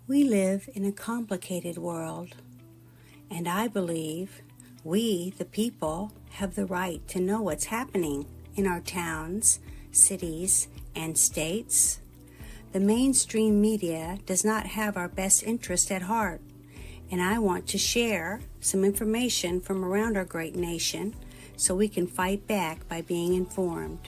We live in a complicated world, and I believe we, the people, have the right to know what's happening in our towns, cities, and states. The mainstream media does not have our best interest at heart, and I want to share some information from around our great nation so we can fight back by being informed.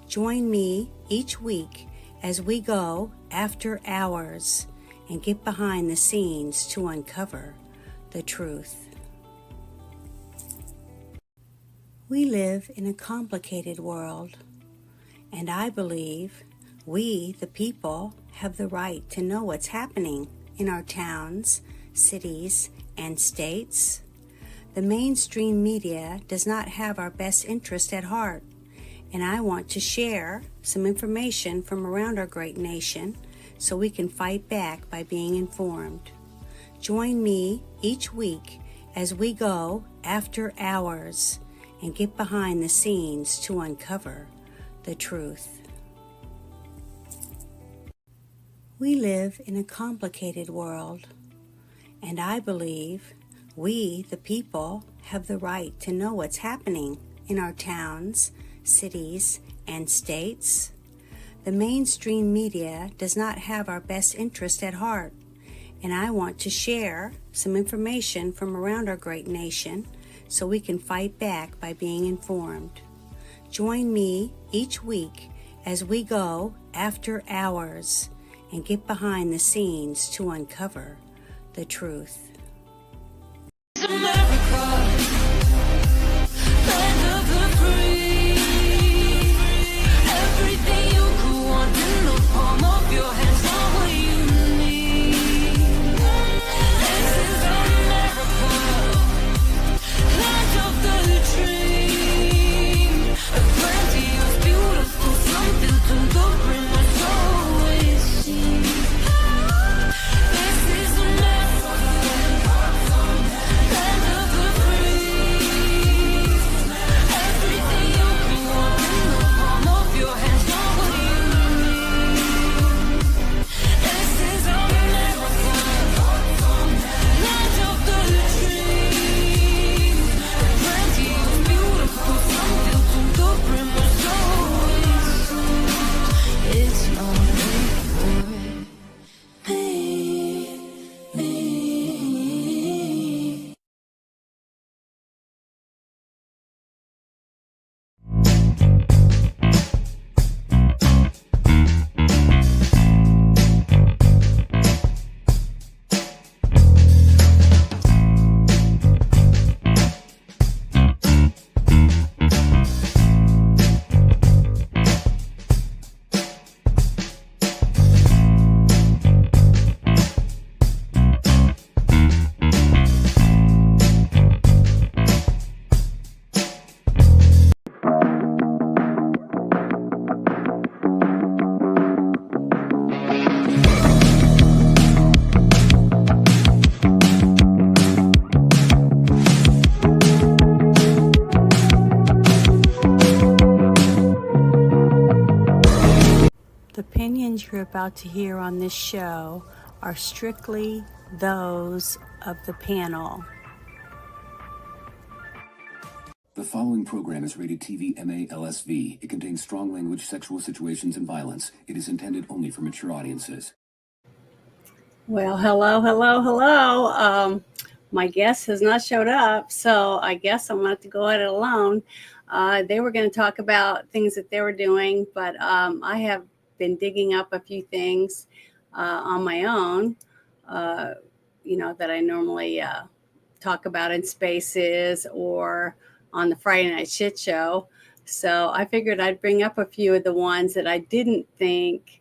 Join me each week as we go after hours and get behind the scenes to uncover the truth. We live in a complicated world, and I believe we, the people, have the right to know what's happening in our towns, cities, and states. The mainstream media does not have our best interest at heart, and I want to share some information from around our great nation so we can fight back by being informed. Join me each week as we go after hours and get behind the scenes to uncover the truth. We live in a complicated world, and I believe we, the people, have the right to know what's happening in our towns, cities, and states. The mainstream media does not have our best interest at heart, and I want to share some information from around our great nation so we can fight back by being informed. Join me each week as we go after hours and get behind the scenes to uncover the truth. The opinions you're about to hear on this show are strictly those of the panel. The following program is rated TV MA-LSV. It contains strong language, sexual situations, and violence. It is intended only for mature audiences. Well, hello. My guest has not showed up, so I guess I'm going to have to go at it alone. They were going to talk about things that they were doing, but I have been digging up a few things on my own, that I normally talk about in Spaces or on the Friday Night Shit Show. So I figured I'd bring up a few of the ones that I didn't think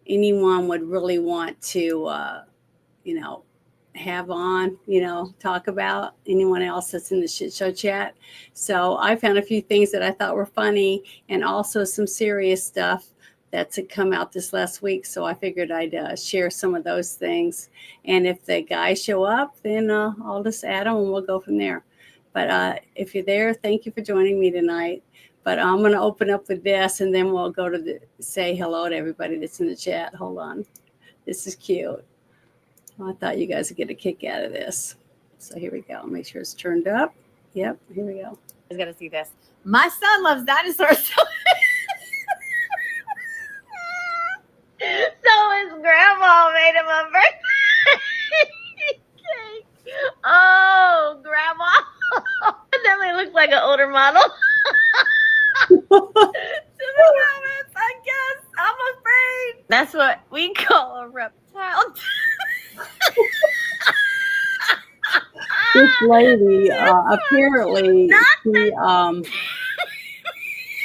anyone would really want to, have on, talk about, anyone else that's in the shit show chat. So I found a few things that I thought were funny and also some serious stuff that's come out this last week. So I figured I'd share some of those things. And if the guys show up, then I'll just add them and we'll go from there. But if you're there, thank you for joining me tonight. But I'm going to open up with this and then we'll go to say hello to everybody that's in the chat. Hold on. This is cute. I thought you guys would get a kick out of this. So here we go. Make sure it's turned up. Yep, here we go. I got to see this. My son loves dinosaurs. So his grandma made him a birthday cake. Oh, grandma. Definitely looks like an older model. To the comments, I guess. I'm afraid. That's what we call a reptile. This lady apparently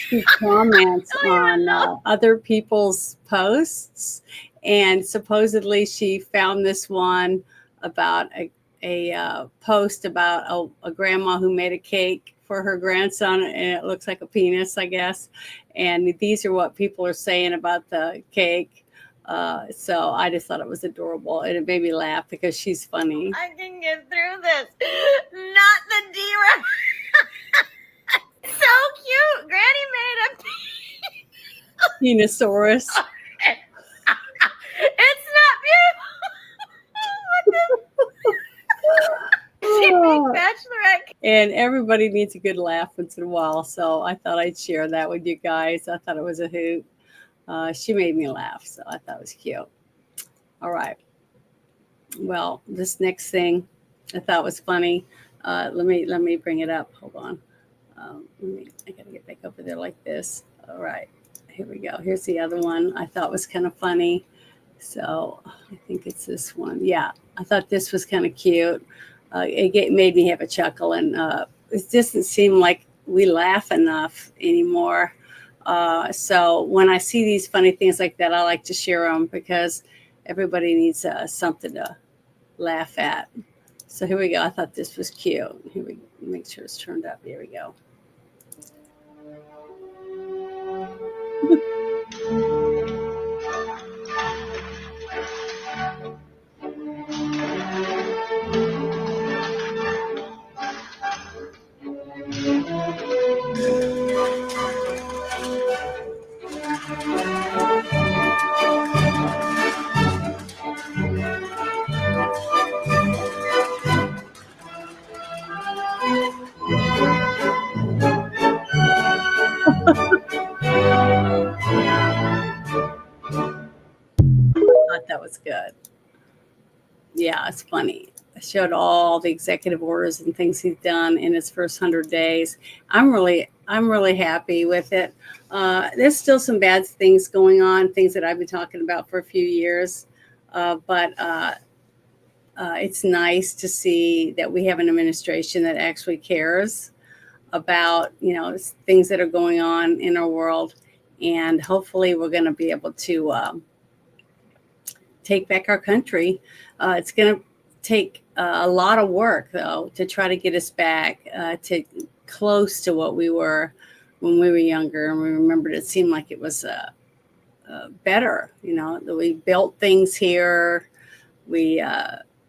she comments on other people's posts, and supposedly she found this one about a post about a grandma who made a cake for her grandson, and it looks like a penis, I guess. And these are what people are saying about the cake. So I just thought it was adorable, and it made me laugh because she's funny. I can get through this. Not the D-Rex. So cute. Granny made a Penisaurus. It's not beautiful. She made bachelorette. And everybody needs a good laugh once in a while, so I thought I'd share that with you guys. I thought it was a hoot. She made me laugh, so I thought it was cute. All right. Well, this next thing I thought was funny. Let me bring it up. Hold on. I gotta get back over there like this. All right. Here we go. Here's the other one I thought was kind of funny. So I think it's this one. Yeah, I thought this was kind of cute. It made me have a chuckle, and it doesn't seem like we laugh enough anymore. So when I see these funny things like that, I like to share them because everybody needs something to laugh at. So here we go. I thought this was cute. Here we make sure it's turned up. Here we go. Thought that was good. Yeah, it's funny. I showed all the executive orders and things he's done in his first 100 days. I'm really happy with it. There's still some bad things going on, things that I've been talking about for a few years, but it's nice to see that we have an administration that actually cares about things that are going on in our world, and hopefully we're going to be able to take back our country. It's going to take a lot of work, though, to try to get us back to close to what we were when we were younger. And we remembered it seemed like it was better, that we built things here. We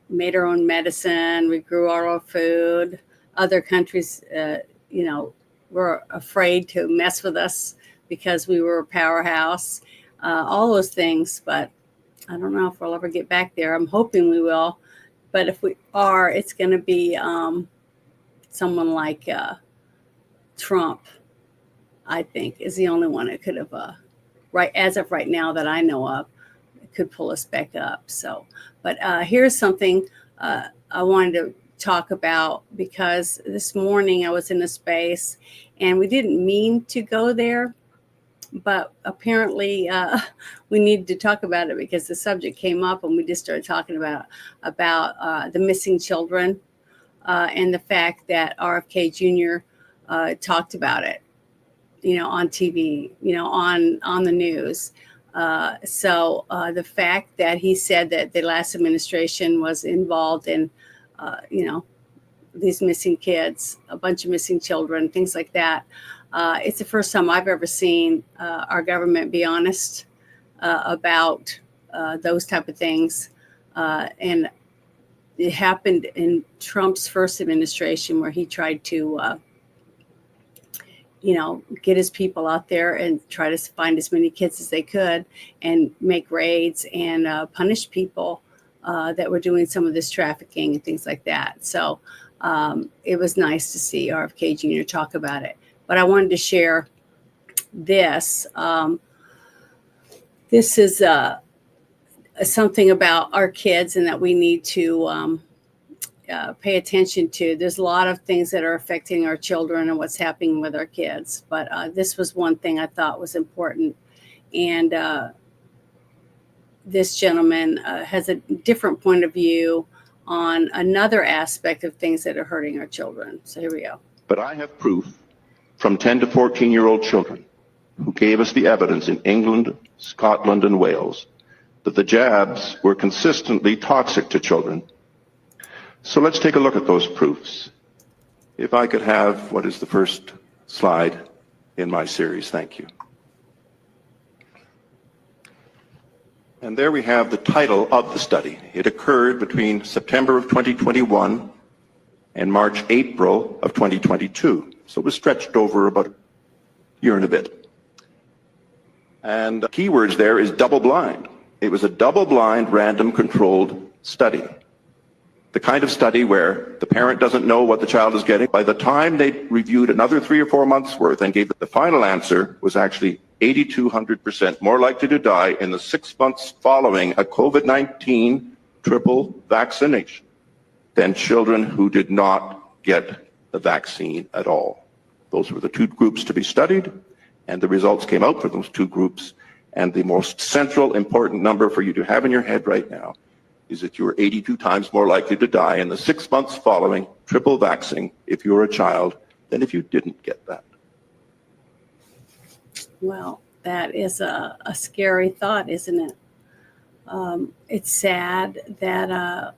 made our own medicine. We grew our own food. Other countries, were afraid to mess with us because we were a powerhouse. All those things, but I don't know if we'll ever get back there. I'm hoping we will. But if we are, it's going to be someone like Trump, I think, is the only one that could have, as of right now that I know of, could pull us back up. So, but here's something I wanted to talk about, because this morning I was in a space and we didn't mean to go there, but apparently we needed to talk about it because the subject came up, and we just started talking about the missing children and the fact that RFK Jr. Talked about it, on TV, on the news. So the fact that he said that the last administration was involved in, these missing kids, a bunch of missing children, things like that. It's the first time I've ever seen our government be honest about those type of things. And it happened in Trump's first administration, where he tried to, get his people out there and try to find as many kids as they could and make raids and punish people that were doing some of this trafficking and things like that. So it was nice to see RFK Jr. talk about it. But I wanted to share this. This is something about our kids and that we need to pay attention to. There's a lot of things that are affecting our children and what's happening with our kids. But this was one thing I thought was important. And this gentleman has a different point of view on another aspect of things that are hurting our children. So here we go. But I have proof from 10 to 14-year-old children who gave us the evidence in England, Scotland, and Wales that the jabs were consistently toxic to children. So let's take a look at those proofs. If I could have what is the first slide in my series, thank you. And there we have the title of the study. It occurred between September of 2021 and March, April of 2022. So it was stretched over about a year and a bit. And the keywords there is double-blind. It was a double-blind, random controlled study. The kind of study where the parent doesn't know what the child is getting. By the time they reviewed another 3 or 4 months worth and gave it, the final answer was actually 8,200% more likely to die in the 6 months following a COVID-19 triple vaccination than children who did not get the vaccine at all. Those were the two groups to be studied, and the results came out for those two groups. And the most central important number for you to have in your head right now is that you are 82 times more likely to die in the 6 months following triple vaccine if you're a child than if you didn't get that. Well, that is a scary thought, isn't it? It's sad that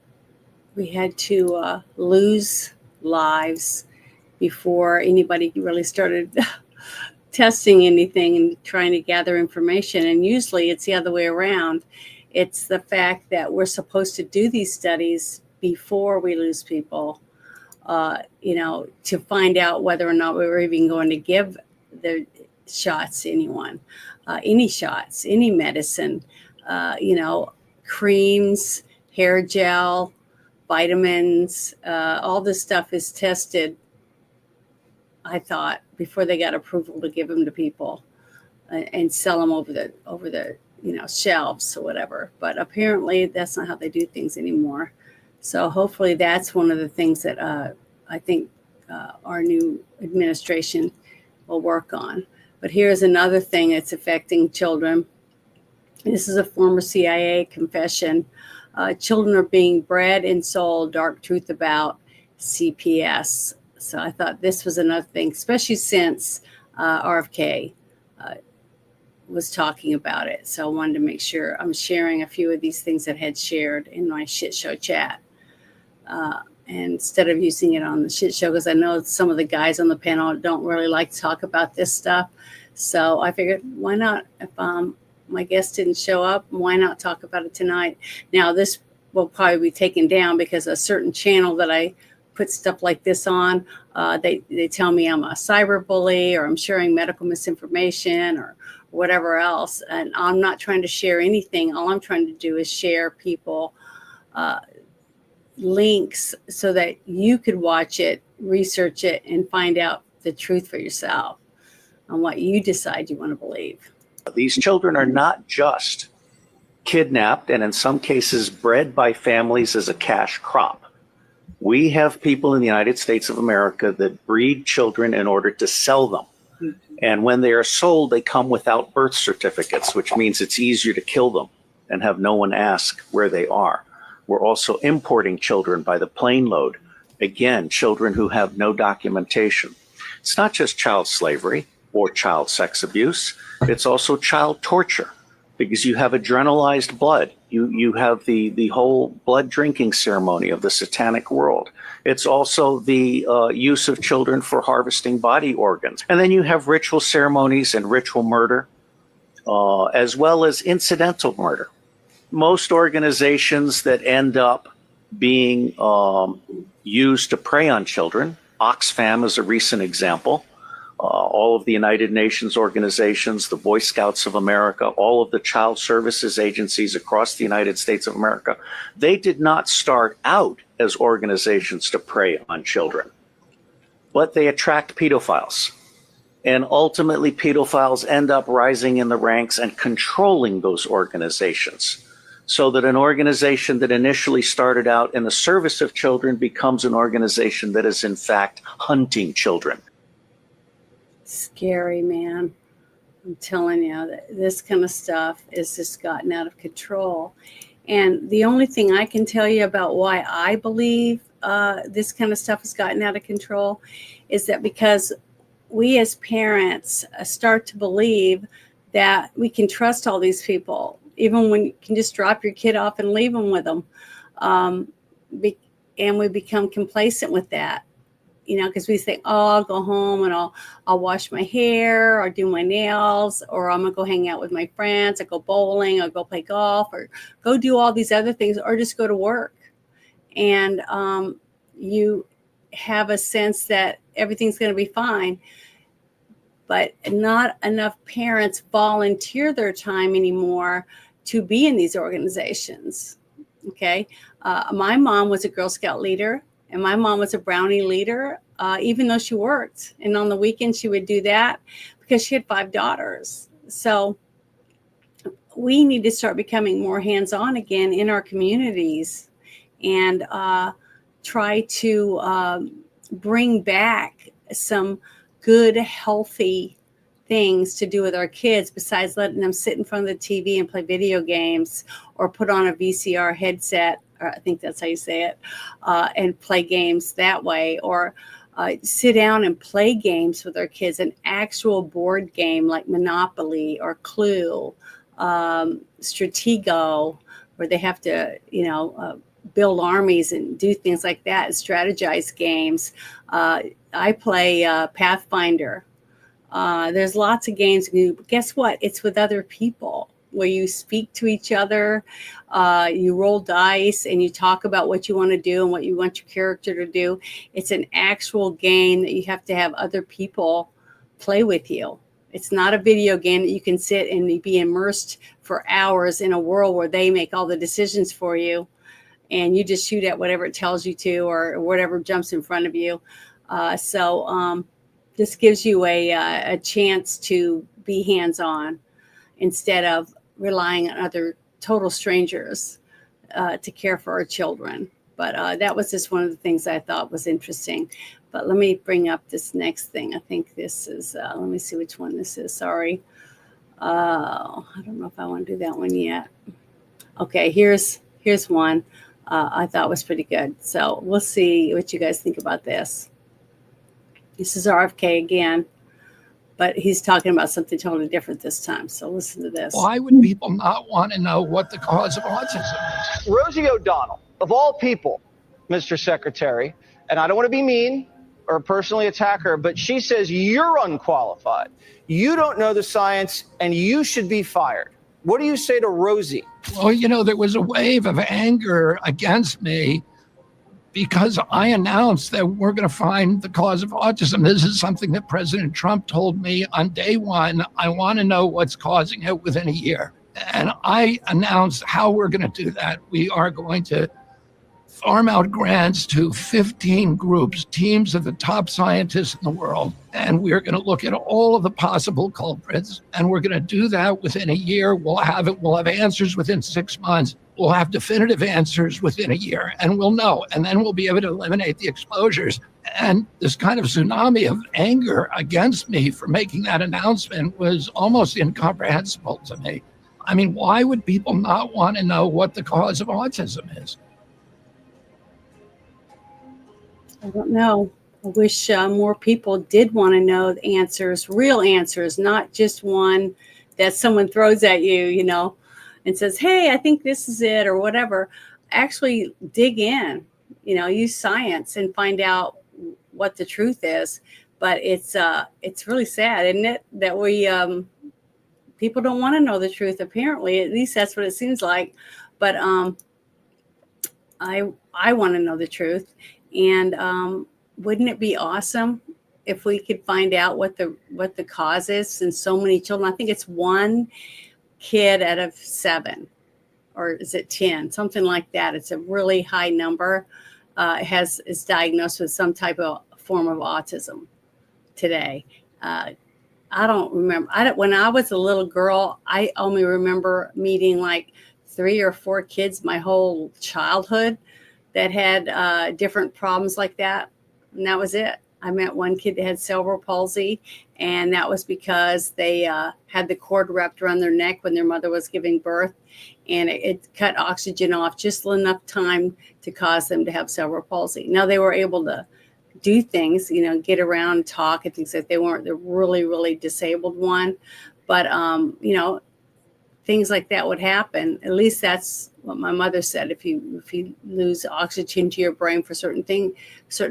we had to lose lives before anybody really started testing anything and trying to gather information. And usually it's the other way around. It's the fact that we're supposed to do these studies before we lose people, to find out whether or not we were even going to give the shots to anyone, any shots, any medicine, creams, hair gel, vitamins, all this stuff is tested, I thought, before they got approval to give them to people and sell them over the shelves or whatever. But apparently that's not how they do things anymore. So hopefully that's one of the things that I think our new administration will work on. But here's another thing that's affecting children. This is a former CIA confession. Children are being bred and sold dark truth about CPS. So I thought this was another thing, especially since RFK was talking about it. So I wanted to make sure I'm sharing a few of these things that I had shared in my shit show chat. And instead of using it on the shit show, because I know some of the guys on the panel don't really like to talk about this stuff. So I figured, why not? If my guest didn't show up, why not talk about it tonight? Now, this will probably be taken down because a certain channel that I put stuff like this on, they tell me I'm a cyber bully or I'm sharing medical misinformation or whatever else. And I'm not trying to share anything. All I'm trying to do is share people links so that you could watch it, research it, and find out the truth for yourself on what you decide you want to believe. These children are not just kidnapped and in some cases bred by families as a cash crop. We have people in the United States of America that breed children in order to sell them. And when they are sold, they come without birth certificates, which means it's easier to kill them and have no one ask where they are. We're also importing children by the plane load. Again, children who have no documentation. It's not just child slavery or child sex abuse. It's also child torture because you have adrenalized blood. You have the whole blood drinking ceremony of the satanic world. It's also the use of children for harvesting body organs. And then you have ritual ceremonies and ritual murder, as well as incidental murder. Most organizations that end up being used to prey on children, Oxfam is a recent example, all of the United Nations organizations, the Boy Scouts of America, all of the child services agencies across the United States of America, they did not start out as organizations to prey on children, but they attract pedophiles. And ultimately, pedophiles end up rising in the ranks and controlling those organizations, so that an organization that initially started out in the service of children becomes an organization that is in fact hunting children. Scary, man. I'm telling you, this kind of stuff is just gotten out of control. And the only thing I can tell you about why I believe this kind of stuff has gotten out of control is that because we as parents start to believe that we can trust all these people, even when you can just drop your kid off and leave them with them. And we become complacent with that, because we think, oh, I'll go home and I'll wash my hair or do my nails, or I'm going to go hang out with my friends. I go bowling, or go play golf, or go do all these other things, or just go to work. And you have a sense that everything's going to be fine. But not enough parents volunteer their time anymore to be in these organizations. Okay. My mom was a Girl Scout leader, and my mom was a Brownie leader, even though she worked. And on the weekend, she would do that because she had 5 daughters. So we need to start becoming more hands-on again in our communities, and try to bring back some good, healthy things to do with our kids besides letting them sit in front of the TV and play video games, or put on a VCR headset, or I think that's how you say it, and play games that way, or sit down and play games with our kids, an actual board game like Monopoly or Clue, Stratego, where they have to, build armies and do things like that, and strategize games. I play Pathfinder. There's lots of games. Guess what? It's with other people, where you speak to each other, you roll dice, and you talk about what you want to do and what you want your character to do. It's an actual game that you have to have other people play with you. It's not a video game that you can sit and be immersed for hours in a world where they make all the decisions for you, and you just shoot at whatever it tells you to, or whatever jumps in front of you. So this gives you a chance to be hands-on instead of relying on other total strangers to care for our children. But that was just one of the things I thought was interesting. But let me bring up this next thing. I think this is, let me see which one this is. Sorry. I don't know if I want to do that one yet. Okay, here's one I thought was pretty good. So we'll see what you guys think about this. This is RFK again, but he's talking about something totally different this time. So listen to this. Why would people not want to know what the cause of autism is? Rosie O'Donnell, of all people, Mr. Secretary, and I don't want to be mean or personally attack her, but she says you're unqualified. You don't know the science, and you should be fired. What do you say to Rosie? Well, there was a wave of anger against me because I announced that we're going to find the cause of autism. This is something that President Trump told me on day one. I want to know what's causing it within a year. And I announced how we're going to do that. We are going to farm out grants to 15 groups, teams of the top scientists in the world. And we're going to look at all of the possible culprits. And we're going to do that within a year. We'll have answers within 6 months. We'll have definitive answers within a year, and we'll know. And then we'll be able to eliminate the exposures. And this kind of tsunami of anger against me for making that announcement was almost incomprehensible to me. I mean, why would people not want to know what the cause of autism is? I don't know. I wish more people did want to know the answers, real answers, not just one that someone throws at you, and says, hey, I think this is it, or whatever. Actually dig in, use science and find out what the truth is. But it's really sad, isn't it, that we people don't want to know the truth, apparently. At least that's what it seems like. But I want to know the truth. And wouldn't it be awesome if we could find out what the cause is, since so many children, I think it's 1 kid out of 7, or is it 10, something like that. It's a really high number. Is diagnosed with some type of form of autism today. I don't remember. When I was a little girl, I only remember meeting like 3 or 4 kids my whole childhood that had different problems like that, and that was it. I met one kid that had cerebral palsy, and that was because they had the cord wrapped around their neck when their mother was giving birth, and it cut oxygen off just enough time to cause them to have cerebral palsy. Now they were able to do things, get around, talk, and things like they weren't the really, really disabled one. But, things like that would happen. At least that's what my mother said. If you lose oxygen to your brain for a certain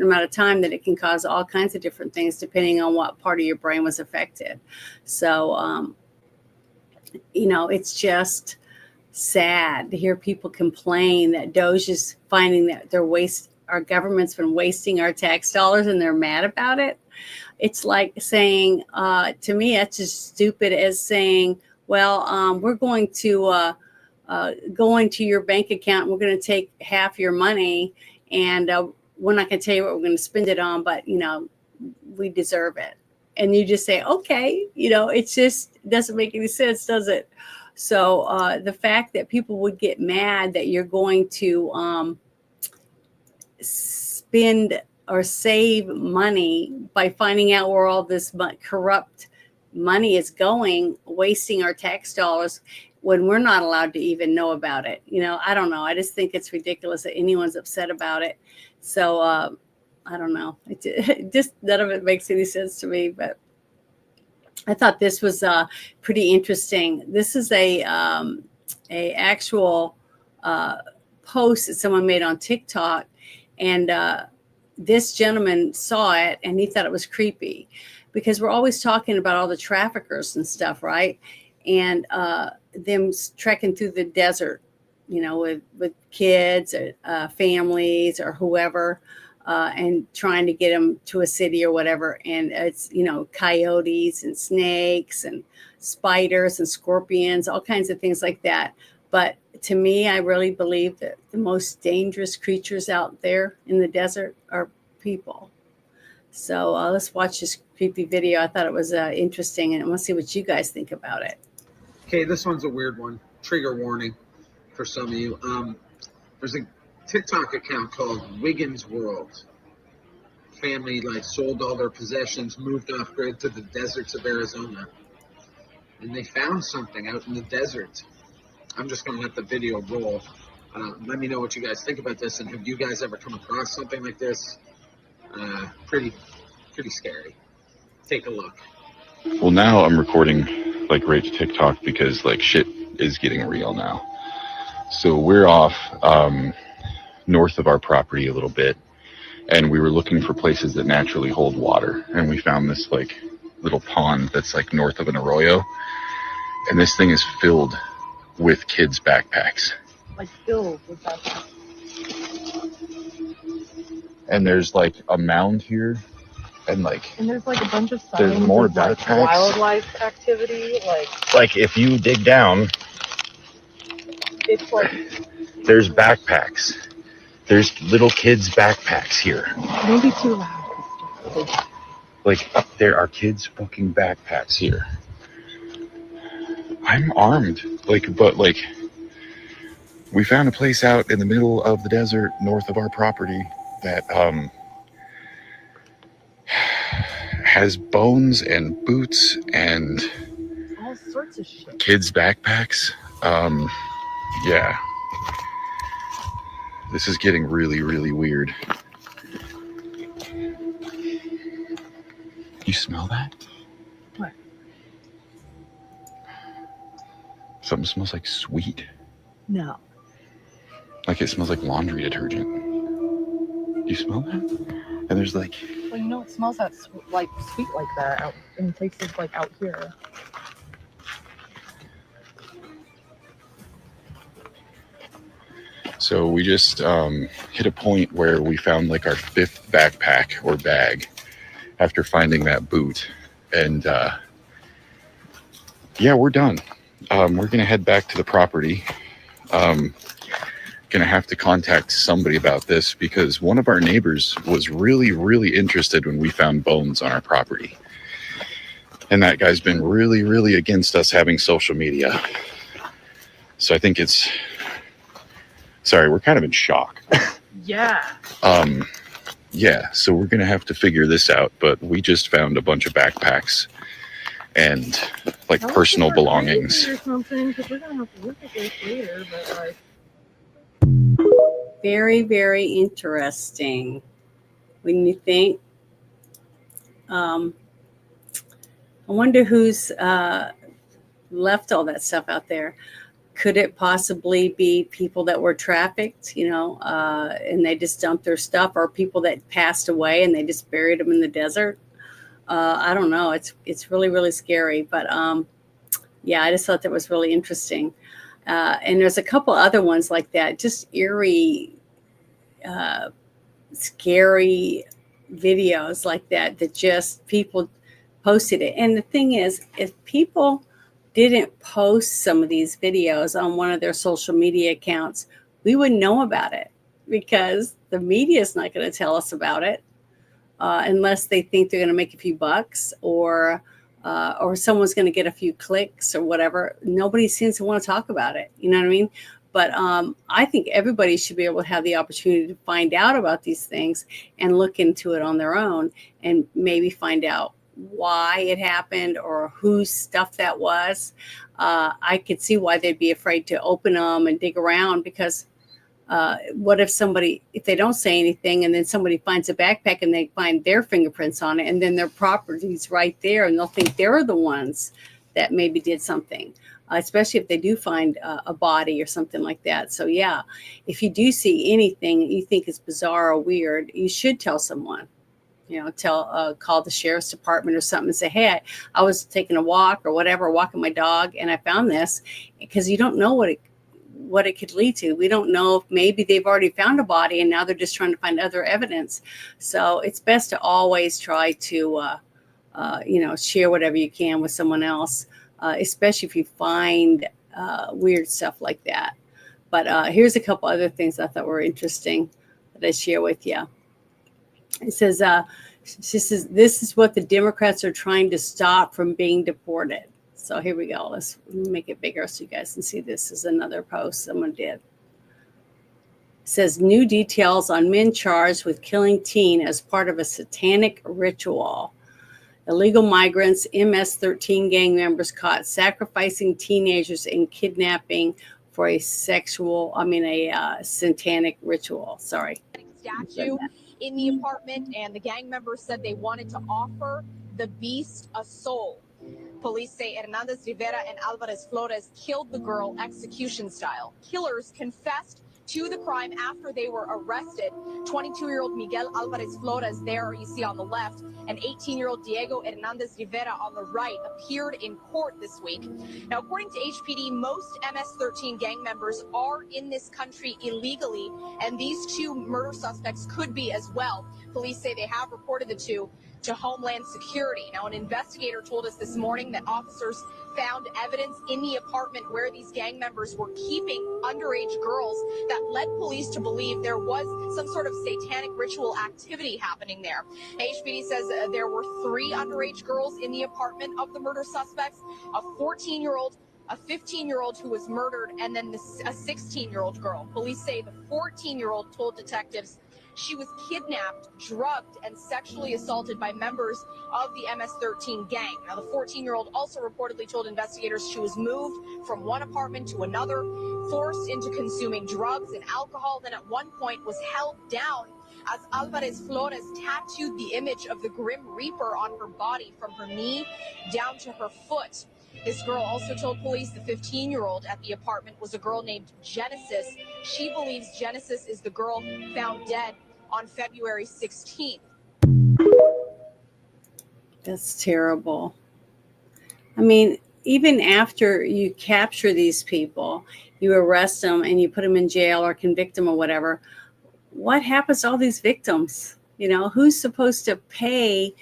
amount of time, that it can cause all kinds of different things depending on what part of your brain was affected. So, it's just sad to hear people complain that DOJ is finding that our government's been wasting our tax dollars and they're mad about it. It's like saying, to me, that's as stupid as saying, well, we're going to go into your bank account and we're going to take half your money, and we're not going to tell you what we're going to spend it on, but, we deserve it. And you just say, okay, it just doesn't make any sense, does it? So the fact that people would get mad that you're going to spend or save money by finding out where all this corrupt money is going, wasting our tax dollars when we're not allowed to even know about it. I don't know. I just think it's ridiculous that anyone's upset about it. So I don't know. It just none of it makes any sense to me, but I thought this was pretty interesting. This is a actual post that someone made on TikTok, and this gentleman saw it and he thought it was creepy, because we're always talking about all the traffickers and stuff, right? And them trekking through the desert, with kids or families or whoever, and trying to get them to a city or whatever. And it's, coyotes and snakes and spiders and scorpions, all kinds of things like that. But to me, I really believe that the most dangerous creatures out there in the desert are people. So let's watch this creepy video. I thought it was interesting, and I want to see what you guys think about it. Okay, this one's a weird one. Trigger warning for some of you. There's a TikTok account called Wiggins World. Family sold all their possessions, moved off grid to the deserts of Arizona, and they found something out in the desert. I'm just going to let the video roll. Let me know what you guys think about this, and have you guys ever come across something like this? Pretty scary. Take a look. Well, now I'm recording right to TikTok because shit is getting real now. So we're off north of our property a little bit, and we were looking for places that naturally hold water, and we found this little pond that's north of an arroyo, and this thing is filled with kids' backpacks. Filled with backpacks. And there's a mound here, and and there's a bunch of signs there's more of backpacks. Wildlife activity, if you dig down, it's there's backpacks. There's little kids' backpacks here. Don't be too loud. There are kids' fucking backpacks here. I'm armed, but we found a place out in the middle of the desert north of our property that has bones and boots and all sorts of shit. Kids' backpacks. Yeah. This is getting really, really weird. You smell that? What? Something smells sweet. No. It smells like laundry detergent. Do you smell that? And there's Well, it smells that sweet like that out in places out here. So we just hit a point where we found our 5th backpack or bag, after finding that boot. And yeah, we're done. We're going to head back to the property. Going to have to contact somebody about this because one of our neighbors was really, really interested when we found bones on our property. And that guy's been really, really against us having social media. So I think we're kind of in shock. Yeah. Yeah, so we're going to have to figure this out, but we just found a bunch of backpacks and like personal belongings. Or something, because we're gonna have to look at this later. But like, Very, very interesting. When you think, I wonder who's left all that stuff out there. Could it possibly be people that were trafficked, and they just dumped their stuff, or people that passed away and they just buried them in the desert? I don't know. It's really, really scary. But yeah, I just thought that was really interesting. And there's a couple other ones like that, just eerie, scary videos like that just people posted it. And the thing is, if people didn't post some of these videos on one of their social media accounts, we wouldn't know about it because the media is not going to tell us about it unless they think they're going to make a few bucks or someone's going to get a few clicks or whatever. Nobody seems to want to talk about it. You know what I mean? But I think everybody should be able to have the opportunity to find out about these things and look into it on their own and maybe find out why it happened or whose stuff that was. I could see why they'd be afraid to open them and dig around because what if they don't say anything and then somebody finds a backpack and they find their fingerprints on it and then their property's right there and they'll think they're the ones that maybe did something, especially if they do find a body or something like that. So yeah, if you do see anything that you think is bizarre or weird, you should tell someone. Call the sheriff's department or something and say, hey, I was taking a walk or whatever, walking my dog, and I found this, because you don't know what it could lead to. We don't know if maybe they've already found a body and now they're just trying to find other evidence. So it's best to always try to, share whatever you can with someone else, especially if you find weird stuff like that. But here's a couple other things I thought were interesting that I share with you. It says, this is what the Democrats are trying to stop from being deported. So here we go. Let's make it bigger so you guys can see. This is another post someone did. It says, new details on men charged with killing teen as part of a satanic ritual. Illegal migrants, MS-13 gang members caught sacrificing teenagers and kidnapping for a satanic ritual. Sorry. Statue in the apartment, and the gang members said they wanted to offer the beast a soul. Police say Hernandez Rivera and Alvarez Flores killed the girl execution style. Killers confessed to the crime after they were arrested. 22-year-old Miguel Alvarez Flores, there you see on the left, and 18-year-old Diego Hernandez Rivera on the right appeared in court this week. Now, according to HPD, most MS-13 gang members are in this country illegally, and these two murder suspects could be as well. Police say they have reported the two to Homeland Security. Now, an investigator told us this morning that officers found evidence in the apartment where these gang members were keeping underage girls that led police to believe there was some sort of satanic ritual activity happening there. HPD says there were 3 underage girls in the apartment of the murder suspects, a 14-year-old, a 15-year-old who was murdered, and then a 16-year-old girl. Police say the 14-year-old told detectives she was kidnapped, drugged, and sexually assaulted by members of the MS-13 gang. Now, the 14-year-old also reportedly told investigators she was moved from one apartment to another, forced into consuming drugs and alcohol, then at one point was held down as Alvarez Flores tattooed the image of the Grim Reaper on her body from her knee down to her foot. This girl also told police the 15-year-old at the apartment was a girl named Genesis. She believes Genesis is the girl found dead on February 16th. That's terrible. I mean, even after you capture these people, you arrest them and you put them in jail or convict them or whatever, what happens to all these victims? Who's supposed to pay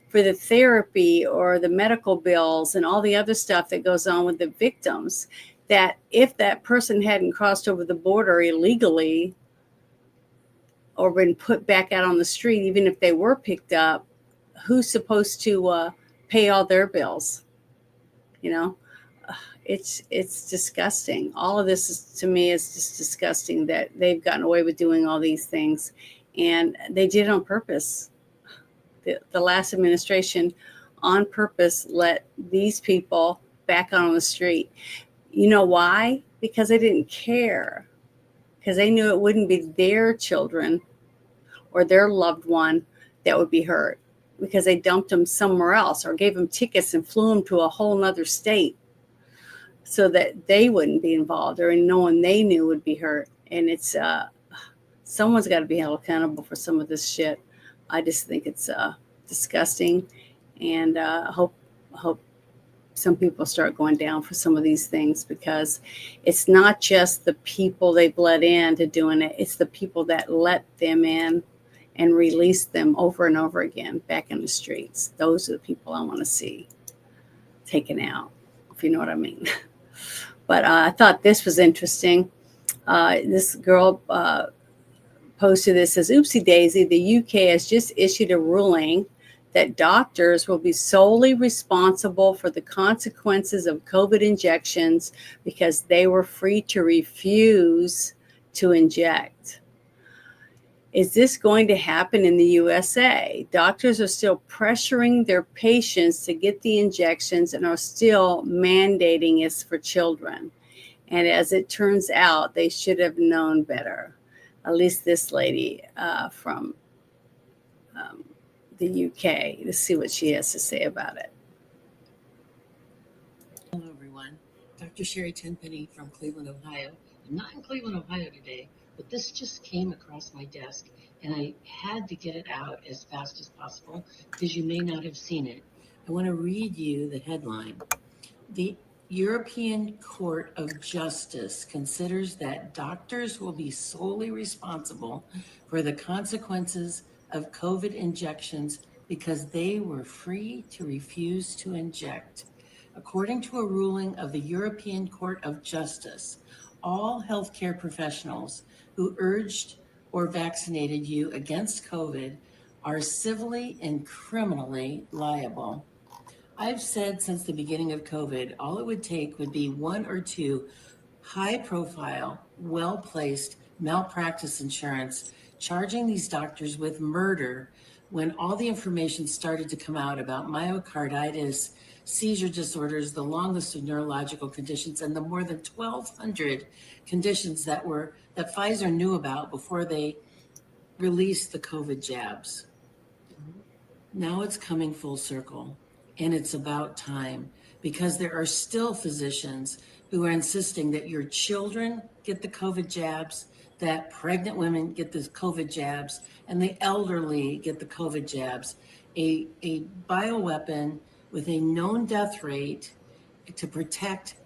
for the therapy or the medical bills and all the other stuff that goes on with the victims, that if that person hadn't crossed over the border illegally or been put back out on the street, even if they were picked up, who's supposed to pay all their bills? You know, it's disgusting. All of this is, to me, is just disgusting that they've gotten away with doing all these things, and they did it on purpose. The last administration on purpose let these people back on the street. You know why? Because they didn't care, because they knew it wouldn't be their children or their loved one that would be hurt, because they dumped them somewhere else or gave them tickets and flew them to a whole nother state so that they wouldn't be involved, or no one they knew would be hurt. And it's someone's got to be held accountable for some of this shit. I just think it's disgusting, and hope some people start going down for some of these things, because it's not just the people they've let in to doing it. It's the people that let them in and release them over and over again back in the streets. Those are the people I want to see taken out, if you know what I mean. But I thought this was interesting. This girl posted this, says, oopsie daisy, the UK has just issued a ruling that doctors will be solely responsible for the consequences of COVID injections because they were free to refuse to inject. Is this going to happen in the USA? Doctors are still pressuring their patients to get the injections and are still mandating it for children. And as it turns out, they should have known better. At least this lady from the UK. Let's see what she has to say about it. Hello, everyone. Dr. Sherry Tenpenny from Cleveland, Ohio. I'm not in Cleveland, Ohio today, but this just came across my desk, and I had to get it out as fast as possible because you may not have seen it. I want to read you the headline. The European Court of Justice considers that doctors will be solely responsible for the consequences of COVID injections because they were free to refuse to inject. According to a ruling of the European Court of Justice, all healthcare professionals who urged or vaccinated you against COVID are civilly and criminally liable. I've said since the beginning of COVID, all it would take would be one or two high-profile, well-placed malpractice insurance charging these doctors with murder when all the information started to come out about myocarditis, seizure disorders, the long list of neurological conditions, and the more than 1,200 conditions that Pfizer knew about before they released the COVID jabs. Now it's coming full circle, and it's about time, because there are still physicians who are insisting that your children get the COVID jabs, that pregnant women get the COVID jabs, and the elderly get the COVID jabs. A bioweapon with a known death rate to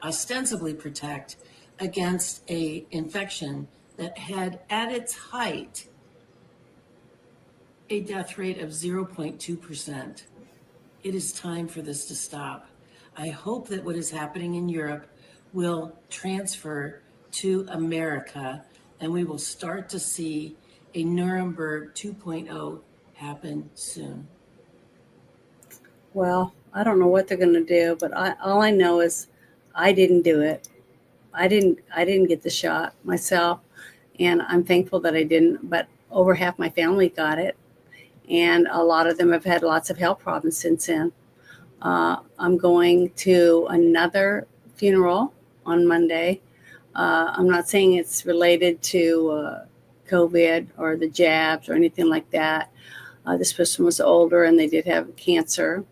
ostensibly protect against a infection that had at its height a death rate of 0.2%. It is time for this to stop. I hope that what is happening in Europe will transfer to America, and we will start to see a Nuremberg 2.0 happen soon. Well, I don't know what they're going to do, but all I know is I didn't do it. I didn't get the shot myself, and I'm thankful that I didn't, but over half my family got it, and a lot of them have had lots of health problems since then. I'm going to another funeral on Monday. I'm not saying it's related to COVID or the jabs or anything like that. This person was older and they did have cancer,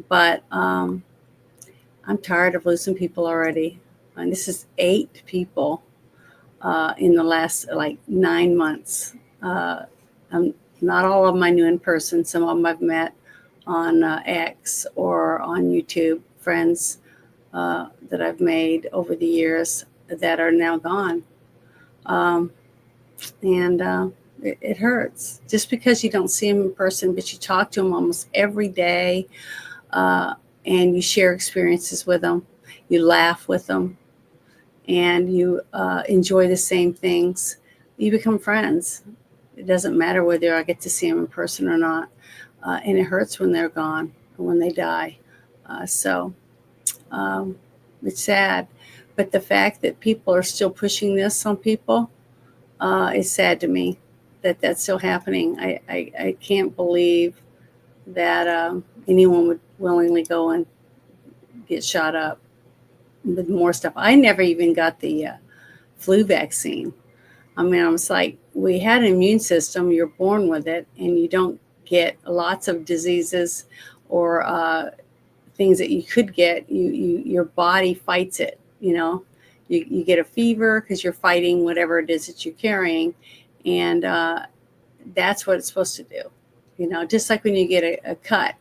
but I'm tired of losing people already. And this is 8 people in the last 9 months. Not all of them I knew in person. Some of them I've met on X or on YouTube, friends that I've made over the years that are now gone. And it hurts. Just because you don't see them in person, but you talk to them almost every day, and you share experiences with them, you laugh with them, and you enjoy the same things, you become friends. It doesn't matter whether I get to see them in person or not. And it hurts when they're gone or when they die. So it's sad. But the fact that people are still pushing this on people is sad to me, that that's still happening. I can't believe that anyone would willingly go and get shot up with more stuff. I never even got the flu vaccine. I mean, I was like, we had an immune system, you're born with it, and you don't get lots of diseases or things that you could get. Your body fights it, you know. You get a fever because you're fighting whatever it is that you're carrying, and that's what it's supposed to do. You know, just like when you get a cut,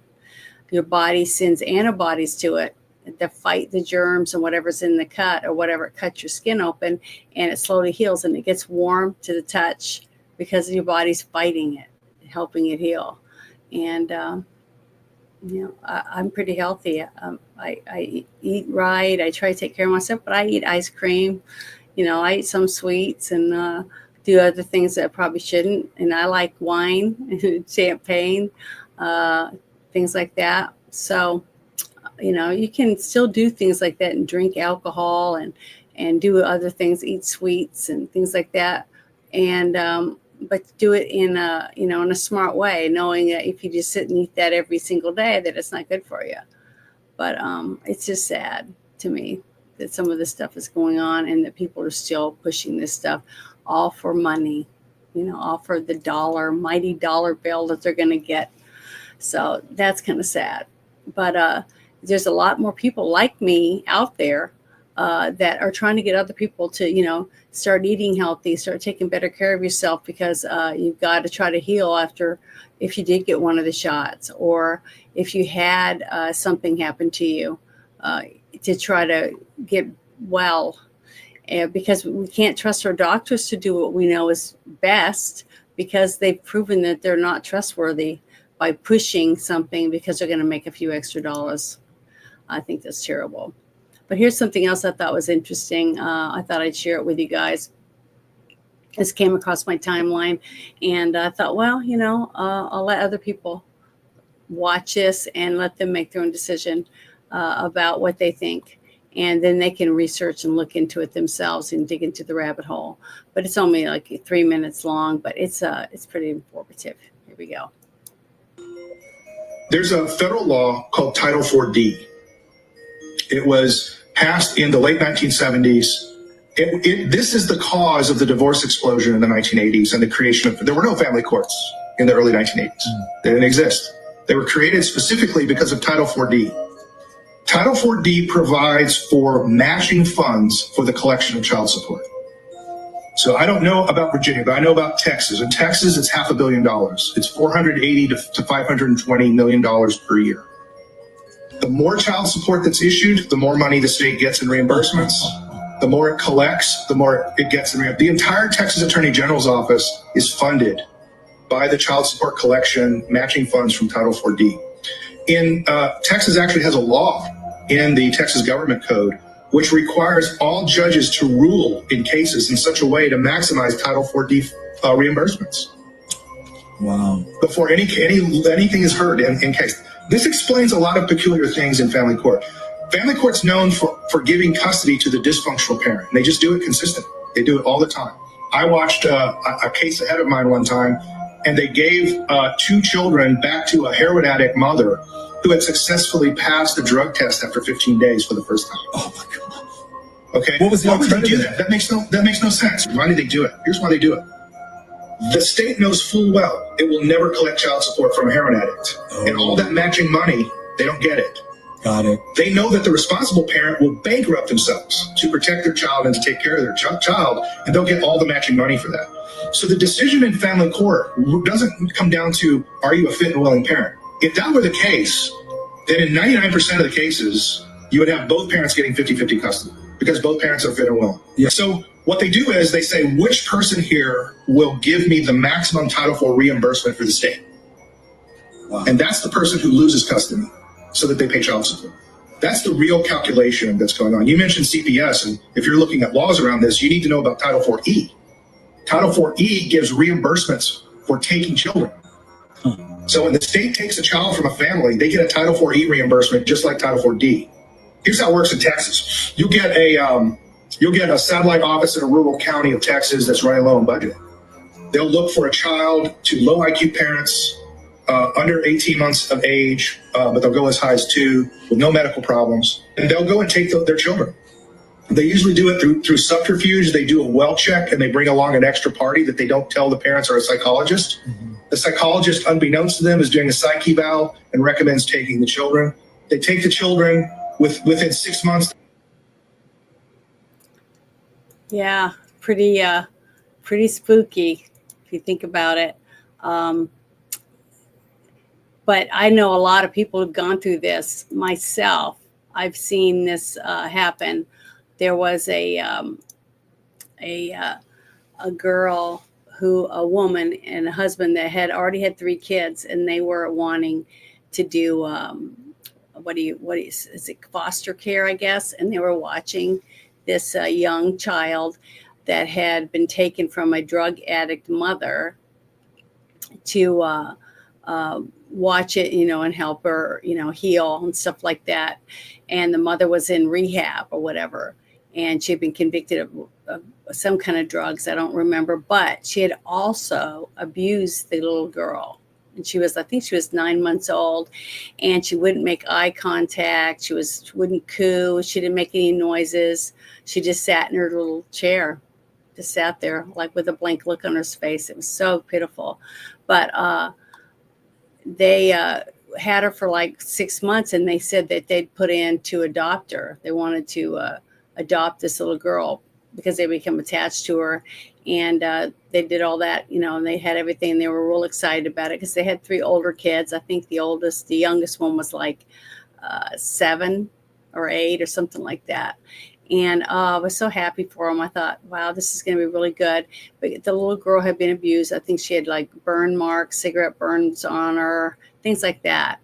your body sends antibodies to it to fight the germs and whatever's in the cut or whatever cuts your skin open, and it slowly heals and it gets warm to the touch because your body's fighting it, helping it heal. And you know, I'm pretty healthy. I eat right. I try to take care of myself, but I eat ice cream. You know, I eat some sweets and do other things that I probably shouldn't. And I like wine and champagne, things like that. So, you know, you can still do things like that and drink alcohol and do other things, eat sweets and things like that. And but do it in a, you know, in a smart way, knowing that if you just sit and eat that every single day, that it's not good for you. But it's just sad to me that some of this stuff is going on and that people are still pushing this stuff all for money, you know, all for the mighty dollar bill that they're going to get. So that's kind of sad. But there's a lot more people like me out there that are trying to get other people to, you know, start eating healthy, start taking better care of yourself, because you've got to try to heal after, if you did get one of the shots, or if you had something happen to you, to try to get well. Because we can't trust our doctors to do what we know is best, because they've proven that they're not trustworthy by pushing something because they're going to make a few extra dollars. I think that's terrible. But here's something else I thought was interesting. I thought I'd share it with you guys. This came across my timeline, and I thought, well, you know, I'll let other people watch this and let them make their own decision about what they think. And then they can research and look into it themselves and dig into the rabbit hole. But it's only like 3 minutes long, but it's pretty informative. Here we go. There's a federal law called Title 4D. It was passed in the late 1970s. This is the cause of the divorce explosion in the 1980s and the creation of, there were no family courts in the early 1980s. They didn't exist. They were created specifically because of Title 4D. Title 4D provides for matching funds for the collection of child support. So I don't know about Virginia, but I know about Texas. In Texas, it's $500 million. It's $480 to $520 million per year. The more child support that's issued, the more money the state gets in reimbursements. The more it collects, the more it gets in reimbursements. The entire Texas Attorney General's office is funded by the child support collection matching funds from Title 4D. Texas actually has a law in the Texas Government Code which requires all judges to rule in cases in such a way to maximize Title 4D reimbursements. Wow. Before anything is heard in case. This explains a lot of peculiar things in family court. Family court's known for giving custody to the dysfunctional parent. They just do it consistently. They do it all the time. I watched a case ahead of mine one time, and they gave 2 children back to a heroin addict mother who had successfully passed the drug test after 15 days for the first time. Oh my God. Okay. What was the Why would they do alternative? that? That makes no sense. Why do they do it? Here's why they do it. The state knows full well it will never collect child support from a heroin addict. And all that matching money, they don't get it. Got it. They know that the responsible parent will bankrupt themselves to protect their child and to take care of their child, and they'll get all the matching money for that. So the decision in family court doesn't come down to, are you a fit and willing parent? If that were the case, then in 99% of the cases, you would have both parents getting 50-50 custody. because both parents are fit and willing. Yeah. So what they do is they say, which person here will give me the maximum Title IV reimbursement for the state? Wow. And that's the person who loses custody so that they pay child support. That's the real calculation that's going on. You mentioned CPS, and if you're looking at laws around this, you need to know about Title IV-E. Title IV-E gives reimbursements for taking children. So when the state takes a child from a family, they get a Title IV-E reimbursement just like Title IV-D. Here's how it works in Texas. You'll get a satellite office in a rural county of Texas that's running low on budget. They'll look for a child to low IQ parents, under 18 months of age, but they'll go as high as 2 with no medical problems, and they'll go and take their children. They usually do it through subterfuge. They do a well check, and they bring along an extra party that they don't tell the parents or a psychologist. Mm-hmm. The psychologist, unbeknownst to them, is doing a psych eval and recommends taking the children. They take the children within 6 months. Yeah, pretty spooky if you think about it. But I know a lot of people have gone through this myself. I've seen this happen. There was a girl a woman and a husband that had already had 3 kids, and they were wanting to do is it foster care, I guess, and they were watching this young child that had been taken from a drug addict mother to watch it, and help her, heal and stuff like that. And the mother was in rehab or whatever, and she had been convicted of some kind of drugs. I don't remember, but she had also abused the little girl. And I think she was 9 months old, and she wouldn't make eye contact. She wouldn't coo. She didn't make any noises. She just sat in her little chair, just sat there like with a blank look on her face. It was so pitiful. But they had her for like 6 months, and they said that they'd put in to adopt her. They wanted to adopt this little girl because they become attached to her. And they did all that, and they had everything. And they were real excited about it because they had 3 older kids. I think the youngest one was like 7 or 8 or something like that. And I was so happy for them. I thought, wow, this is going to be really good. But the little girl had been abused. I think she had like burn marks, cigarette burns on her, things like that.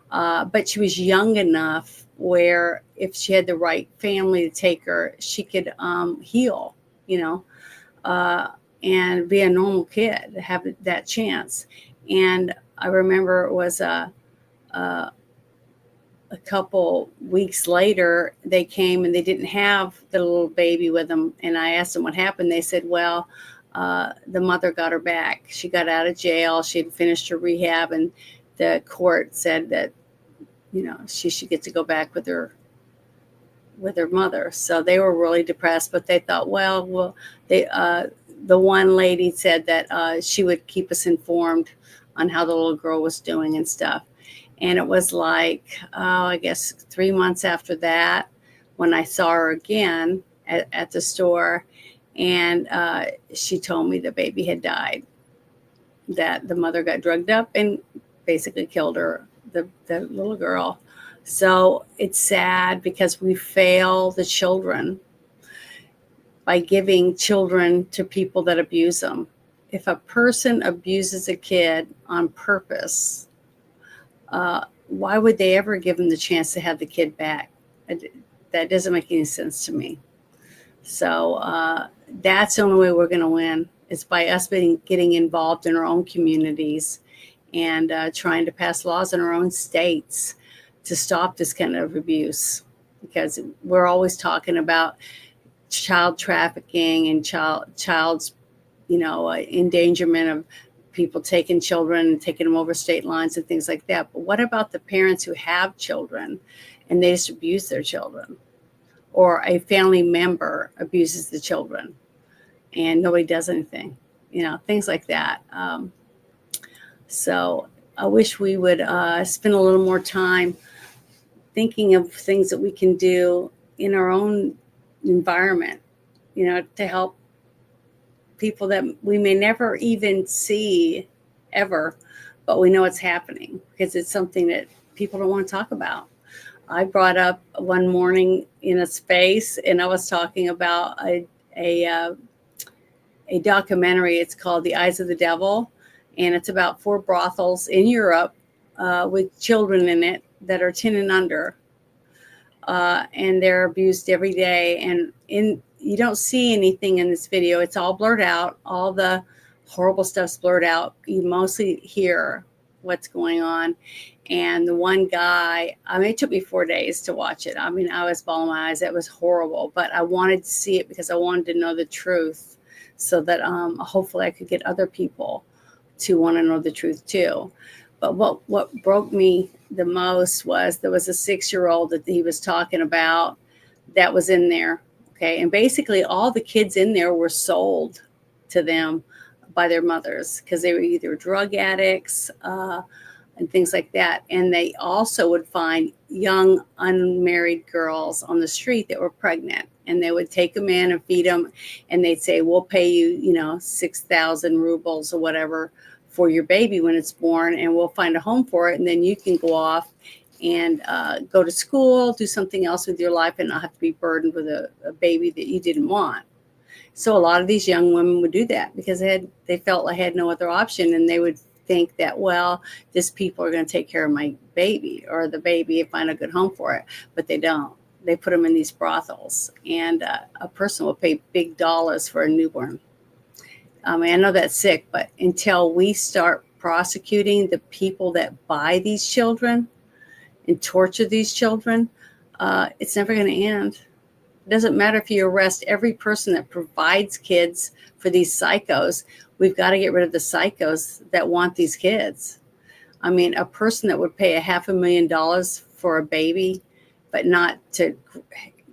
But she was young enough where if she had the right family to take her, she could heal, and be a normal kid, have that chance. And I remember it was a couple weeks later, they came and they didn't have the little baby with them. And I asked them what happened. They said, well, the mother got her back. She got out of jail. She had finished her rehab, and the court said that, she should get to go back with her mother. So they were really depressed, but they thought, the one lady said that she would keep us informed on how the little girl was doing and stuff. And it was like, I guess 3 months after that, when I saw her again at the store, and she told me the baby had died, that the mother got drugged up and basically killed her, the little girl. So it's sad because we fail the children by giving children to people that abuse them. If a person abuses a kid on purpose, why would they ever give them the chance to have the kid back? That doesn't make any sense to me. So that's the only way we're going to win, is by us getting involved in our own communities and trying to pass laws in our own states to stop this kind of abuse. Because we're always talking about child trafficking and child's endangerment of people taking children and taking them over state lines and things like that. But what about the parents who have children and they just abuse their children, or a family member abuses the children and nobody does anything, things like that. So I wish we would spend a little more time thinking of things that we can do in our own environment, to help people that we may never even see ever, but we know it's happening because it's something that people don't want to talk about. I brought up one morning in a space, and I was talking about a documentary. It's called The Eyes of the Devil, and it's about 4 brothels in Europe with children in it that are 10 and under, and they're abused every day. And you don't see anything in this video. It's all blurred out. All the horrible stuff's blurred out. You mostly hear what's going on. And the one guy, I mean, it took me 4 days to watch it. I mean, I was bawling my eyes. It was horrible, but I wanted to see it because I wanted to know the truth, so that hopefully I could get other people to want to know the truth too. But what broke me the most was there was a 6-year-old that he was talking about that was in there. Okay. And basically all the kids in there were sold to them by their mothers because they were either drug addicts, and things like that. And they also would find young unmarried girls on the street that were pregnant, and they would take them in and feed them. And they'd say, we'll pay you, 6,000 rubles or whatever for your baby when it's born, and we'll find a home for it. And then you can go off and go to school, do something else with your life, and not have to be burdened with a baby that you didn't want. So a lot of these young women would do that because they felt they had no other option, and they would think that, well, these people are going to take care of my baby or the baby and find a good home for it. But they don't. They put them in these brothels, and a person will pay big dollars for a newborn. I mean, I know that's sick, but until we start prosecuting the people that buy these children and torture these children, it's never going to end. It doesn't matter if you arrest every person that provides kids for these psychos. We've got to get rid of the psychos that want these kids. I mean, a person that would pay $500,000 for a baby, but not to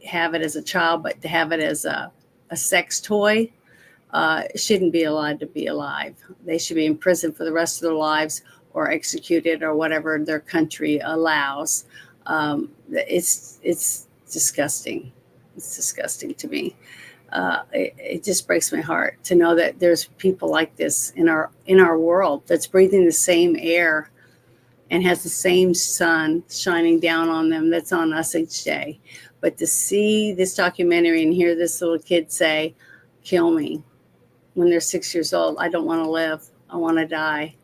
have it as a child, but to have it as a sex toy, shouldn't be allowed to be alive. They should be in prison for the rest of their lives or executed or whatever their country allows. It's disgusting. It's disgusting to me. It just breaks my heart to know that there's people like this in our world that's breathing the same air and has the same sun shining down on them that's on us each day. But to see this documentary and hear this little kid say, kill me, when they're 6 years old, I don't want to live, I want to die.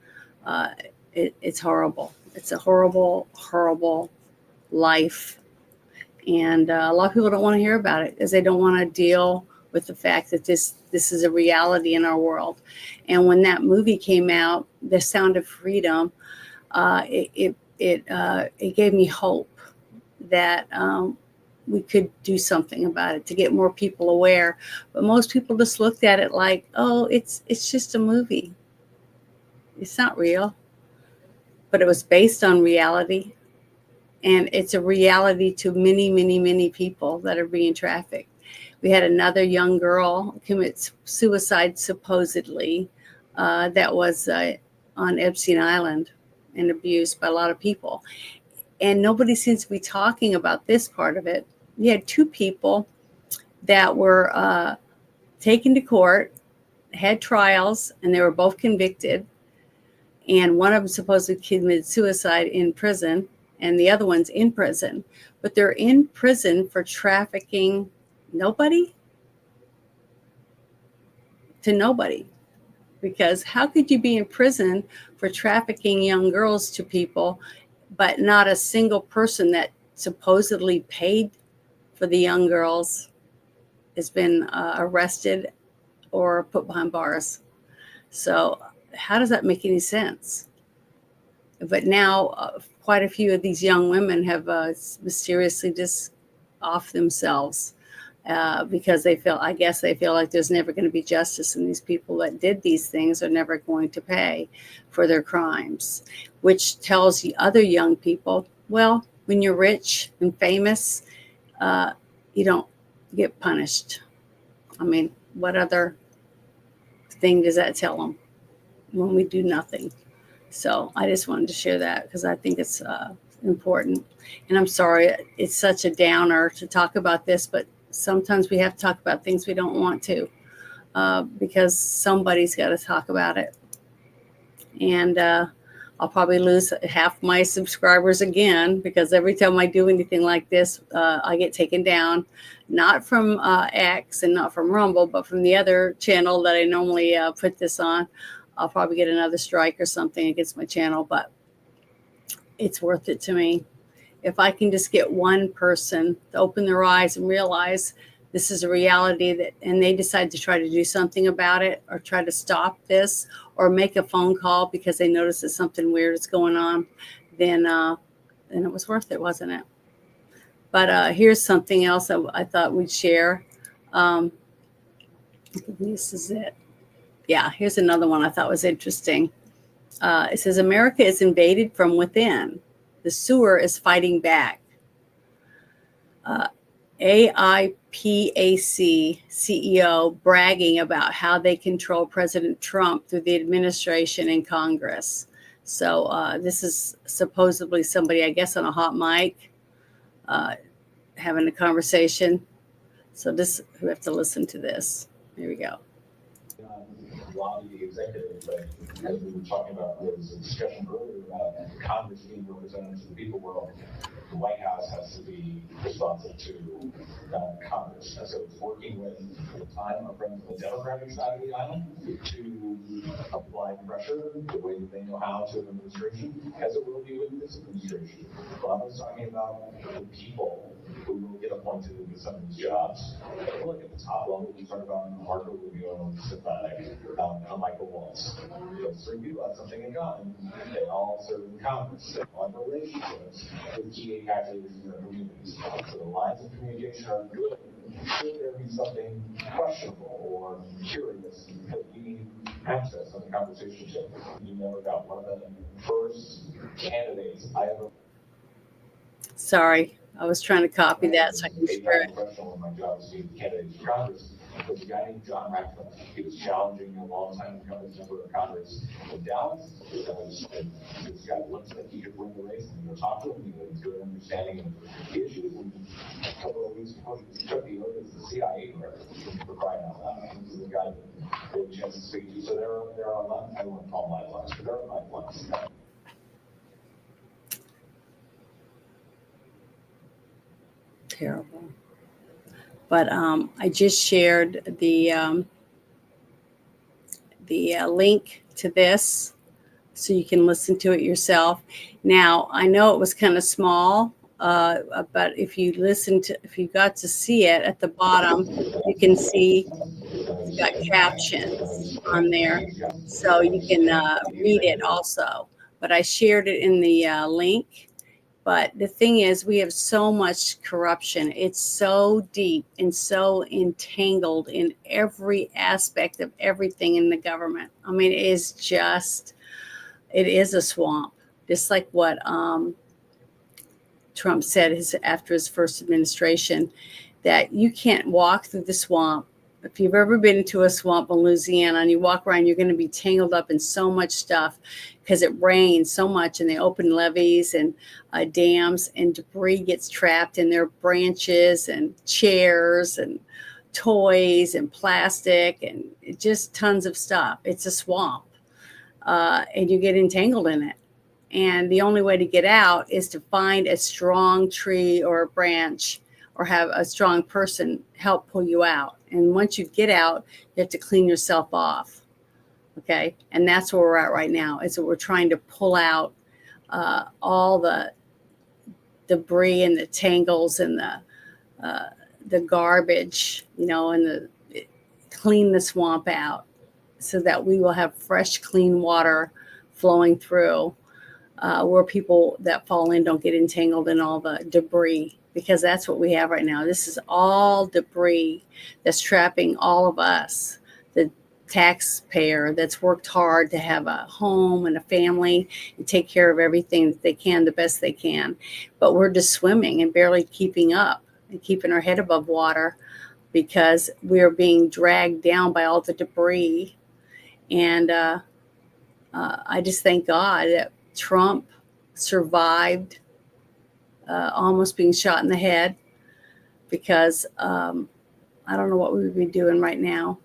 It's horrible. It's a horrible, horrible life. And a lot of people don't want to hear about it because they don't want to deal with the fact that this is a reality in our world. And when that movie came out, The Sound of Freedom, it gave me hope that we could do something about it to get more people aware. But most people just looked at it like, oh, it's just a movie. It's not real. But it was based on reality. And it's a reality to many, many, many people that are being trafficked. We had another young girl commit suicide, supposedly, that was on Epstein Island and abused by a lot of people. And nobody seems to be talking about this part of it. We had 2 people that were taken to court, had trials, and they were both convicted. And one of them supposedly committed suicide in prison, and the other one's in prison. But they're in prison for trafficking nobody to nobody. Because how could you be in prison for trafficking young girls to people, but not a single person that supposedly paid for the young girls has been arrested or put behind bars? So how does that make any sense? But now quite a few of these young women have mysteriously just off themselves because they feel like there's never going to be justice, and these people that did these things are never going to pay for their crimes, which tells the other young people, well, when you're rich and famous, you don't get punished. I mean, what other thing does that tell them when we do nothing? So I just wanted to share that because I think it's important. And I'm sorry, it's such a downer to talk about this, but sometimes we have to talk about things we don't want to because somebody's got to talk about it. And I'll probably lose half my subscribers again, because every time I do anything like this, I get taken down, not from X and not from Rumble, but from the other channel that I normally put this on. I'll probably get another strike or something against my channel, but it's worth it to me. If I can just get one person to open their eyes and realize this is a reality, that, and they decide to try to do something about it, or try to stop this, or make a phone call because they notice that something weird is going on, then it was worth it, wasn't it? But here's something else that I thought we'd share. This is it. Yeah, here's another one I thought was interesting. It says, America is invaded from within. The sewer is fighting back. AIPAC CEO bragging about how they control President Trump through the administration and Congress. So this is supposedly somebody, I guess, on a hot mic having a conversation. So we have to listen to this. Here we go. Lobby the executive, but as we were talking about, there was a discussion earlier about Congress being representatives of the people. Well, the White House has to be responsive to Congress, and so it's working with, at the time, our friends on the Democratic side of the aisle to apply pressure the way that they know how to an administration, as it will be with this administration. Bob was talking about the people who will get appointed into some of these jobs. Look at the top level, we talk about Marco Rubio, Stefanik, Michael Waltz. Those three people have something in common. They all serve in Congress. They all have relationships with key actors in their communities. So the lines of communication are good. Should there be something questionable or curious that we need access on the conversation tip? You never got one of the first candidates I ever. Sorry, I was trying to copy that so I can share it. My job was to be the candidate for Congress. Was a guy named John Ratcliffe. He was challenging a long-time incumbent member of Congress in Dallas. And this guy looks like he could win the race, and we'll talk to him. He had a good understanding of the issues. And a couple of weeks before he took the oath as the CIA director, for crying out loud. This is a guy that we had a chance to speak to. So there are a lot. I don't want to call them lifelines, but there are lifelines. Terrible. But I just shared the link to this so you can listen to it yourself. Now, I know it was kind of small, but if you got to see it at the bottom, you can see it's got captions on there, so you can read it also. But I shared it in the link. But the thing is, we have so much corruption. It's so deep and so entangled in every aspect of everything in the government. I mean, it is a swamp, just like what Trump said after his first administration, that you can't walk through the swamp. If you've ever been into a swamp in Louisiana and you walk around, you're going to be tangled up in so much stuff because it rains so much, and they open levees and dams, and debris gets trapped in their branches and chairs and toys and plastic and just tons of stuff. It's a swamp, and you get entangled in it. And the only way to get out is to find a strong tree or a branch, or have a strong person help pull you out. And once you get out, you have to clean yourself off. Okay. And that's where we're at right now, is that we're trying to pull out all the debris and the tangles and the garbage, and clean the swamp out so that we will have fresh, clean water flowing through, where people that fall in don't get entangled in all the debris. Because that's what we have right now. This is all debris that's trapping all of us, the taxpayer that's worked hard to have a home and a family and take care of everything that they can, the best they can. But we're just swimming and barely keeping up and keeping our head above water, because we're being dragged down by all the debris. And I just thank God that Trump survived almost being shot in the head, because I don't know what we would be doing right now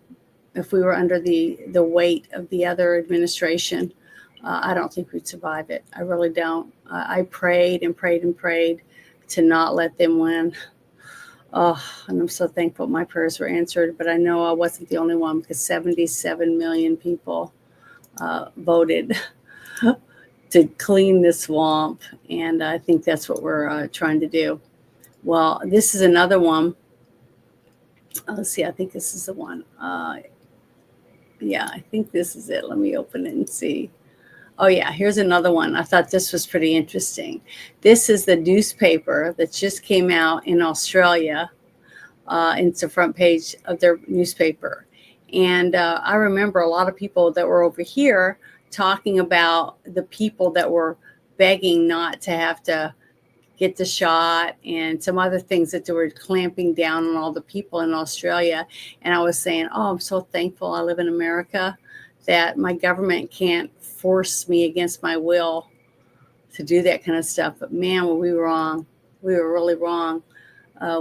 if we were under the weight of the other administration. I don't think we'd survive it. I really don't. I prayed and prayed and prayed to not let them win. Oh, and I'm so thankful my prayers were answered, but I know I wasn't the only one because 77 million people voted to clean the swamp. And I think that's what we're trying to do. Well, this is another one. Let's see. I think this is the one. Yeah, I think this is it. Let me open it and see. Oh, yeah, here's another one. I thought this was pretty interesting. This is the newspaper that just came out in Australia. It's the front page of their newspaper. And I remember a lot of people that were over here talking about the people that were begging not to have to get the shot and some other things that they were clamping down on all the people in Australia. And I was saying, oh, I'm so thankful I live in America that my government can't force me against my will to do that kind of stuff. But man, were we wrong. We were really wrong.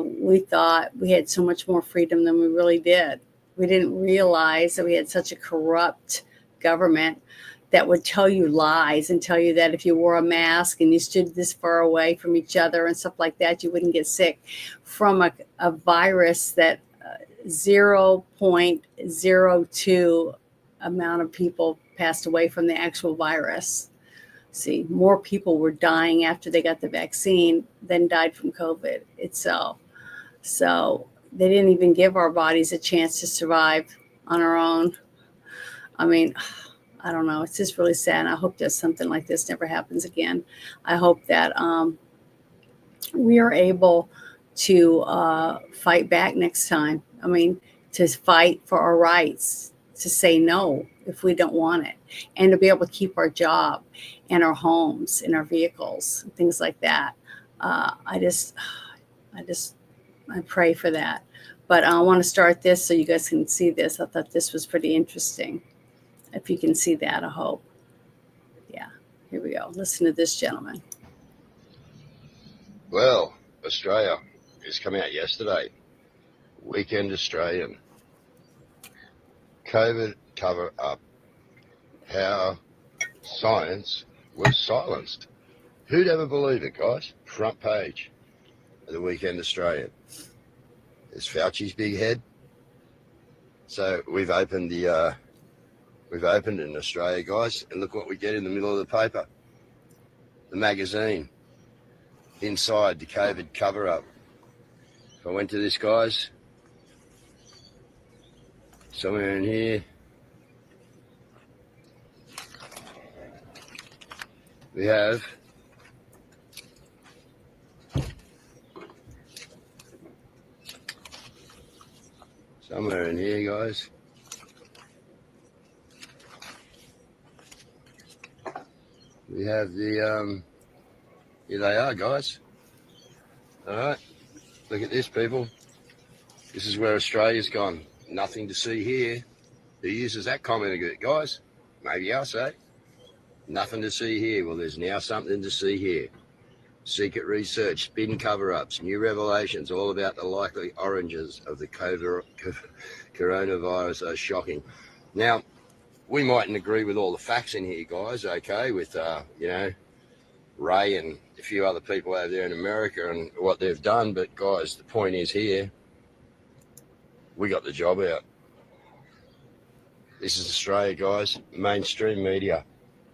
We thought we had so much more freedom than we really did. We didn't realize that we had such a corrupt government that would tell you lies and tell you that if you wore a mask and you stood this far away from each other and stuff like that, you wouldn't get sick from a virus that 0.02 amount of people passed away from the actual virus. See, more people were dying after they got the vaccine than died from COVID itself. So they didn't even give our bodies a chance to survive on our own. I mean, I don't know. It's just really sad. I hope that something like this never happens again. I hope that we are able to fight back next time. I mean, to fight for our rights, to say no if we don't want it, and to be able to keep our job and our homes and our vehicles and things like that. I pray for that. But I want to start this so you guys can see this. I thought this was pretty interesting. If you can see that, I hope. Yeah, here we go. Listen to this gentleman. Well, Australia is coming out yesterday. Weekend Australian. COVID cover up. How science was silenced. Who'd ever believe it, guys? Front page of the Weekend Australian. It's Fauci's big head. So we've opened in Australia, guys, and look what we get in the middle of the paper. The magazine. Inside the COVID cover-up. If I went to this, guys, somewhere in here, we have somewhere in here, guys, we have the here they are, guys. All right, look at this, people. This is where Australia's gone. Nothing to see here. Who uses that comment, guys? Maybe I'll say. Nothing to see here. Well, there's now something to see here. Secret research, spin cover-ups, new revelations, all about the likely origins of the coronavirus are shocking. Now, we mightn't agree with all the facts in here, guys, okay, with, Ray and a few other people out there in America and what they've done, but, guys, the point is here, we got the job out. This is Australia, guys, mainstream media.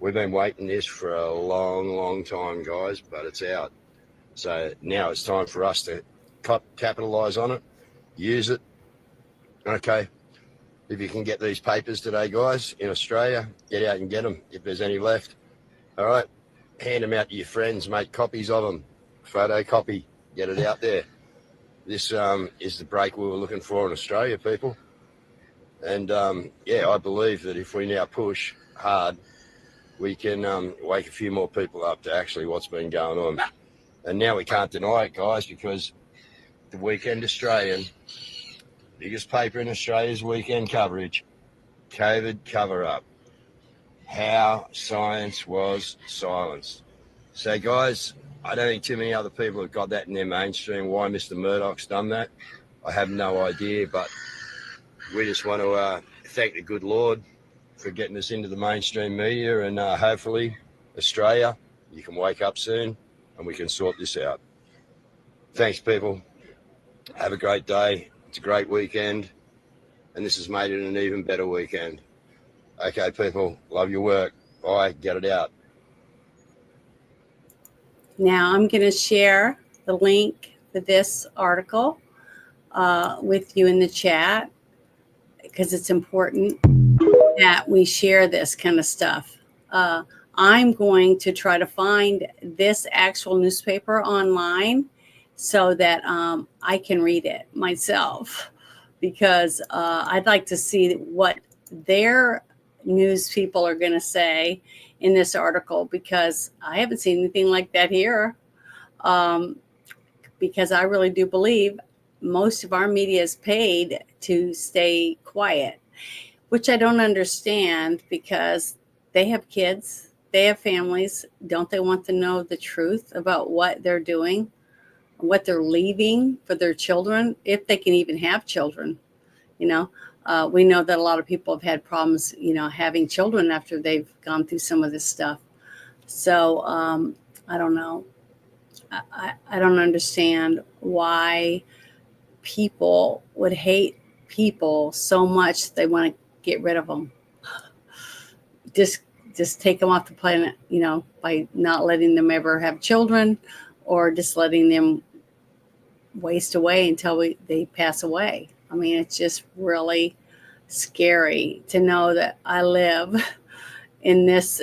We've been waiting this for a long, long time, guys, but it's out. So now it's time for us to capitalise on it, use it. Okay, if you can get these papers today, guys, in Australia, get out and get them if there's any left. All right, hand them out to your friends, make copies of them, photocopy, get it out there. This is the break we were looking for in Australia, people. And, I believe that if we now push hard, we can wake a few more people up to actually what's been going on. And now we can't deny it, guys, because the Weekend Australian, biggest paper in Australia's weekend coverage, COVID cover-up. How science was silenced. So, guys, I don't think too many other people have got that in their mainstream. Why Mr. Murdoch's done that, I have no idea. But we just want to thank the good Lord for getting us into the mainstream media, and hopefully Australia, you can wake up soon and we can sort this out. Thanks, people. Have a great day. It's a great weekend, and this has made it an even better weekend. Okay, people, love your work. Bye. Get it out. Now I'm going to share the link for this article with you in the chat, because it's important that we share this kind of stuff. I'm going to try to find this actual newspaper online so that I can read it myself, because I'd like to see what their news people are going to say in this article, because I haven't seen anything like that here. Because I really do believe most of our media is paid to stay quiet, which I don't understand, because they have kids, they have families. Don't they want to know the truth about what they're doing, what they're leaving for their children, if they can even have children? You know, we know that a lot of people have had problems, you know, having children after they've gone through some of this stuff. So I don't know. I don't understand why people would hate people so much they want to get rid of them. Just take them off the planet, you know, by not letting them ever have children, or just letting them waste away until they pass away. I mean, it's just really scary to know that I live in this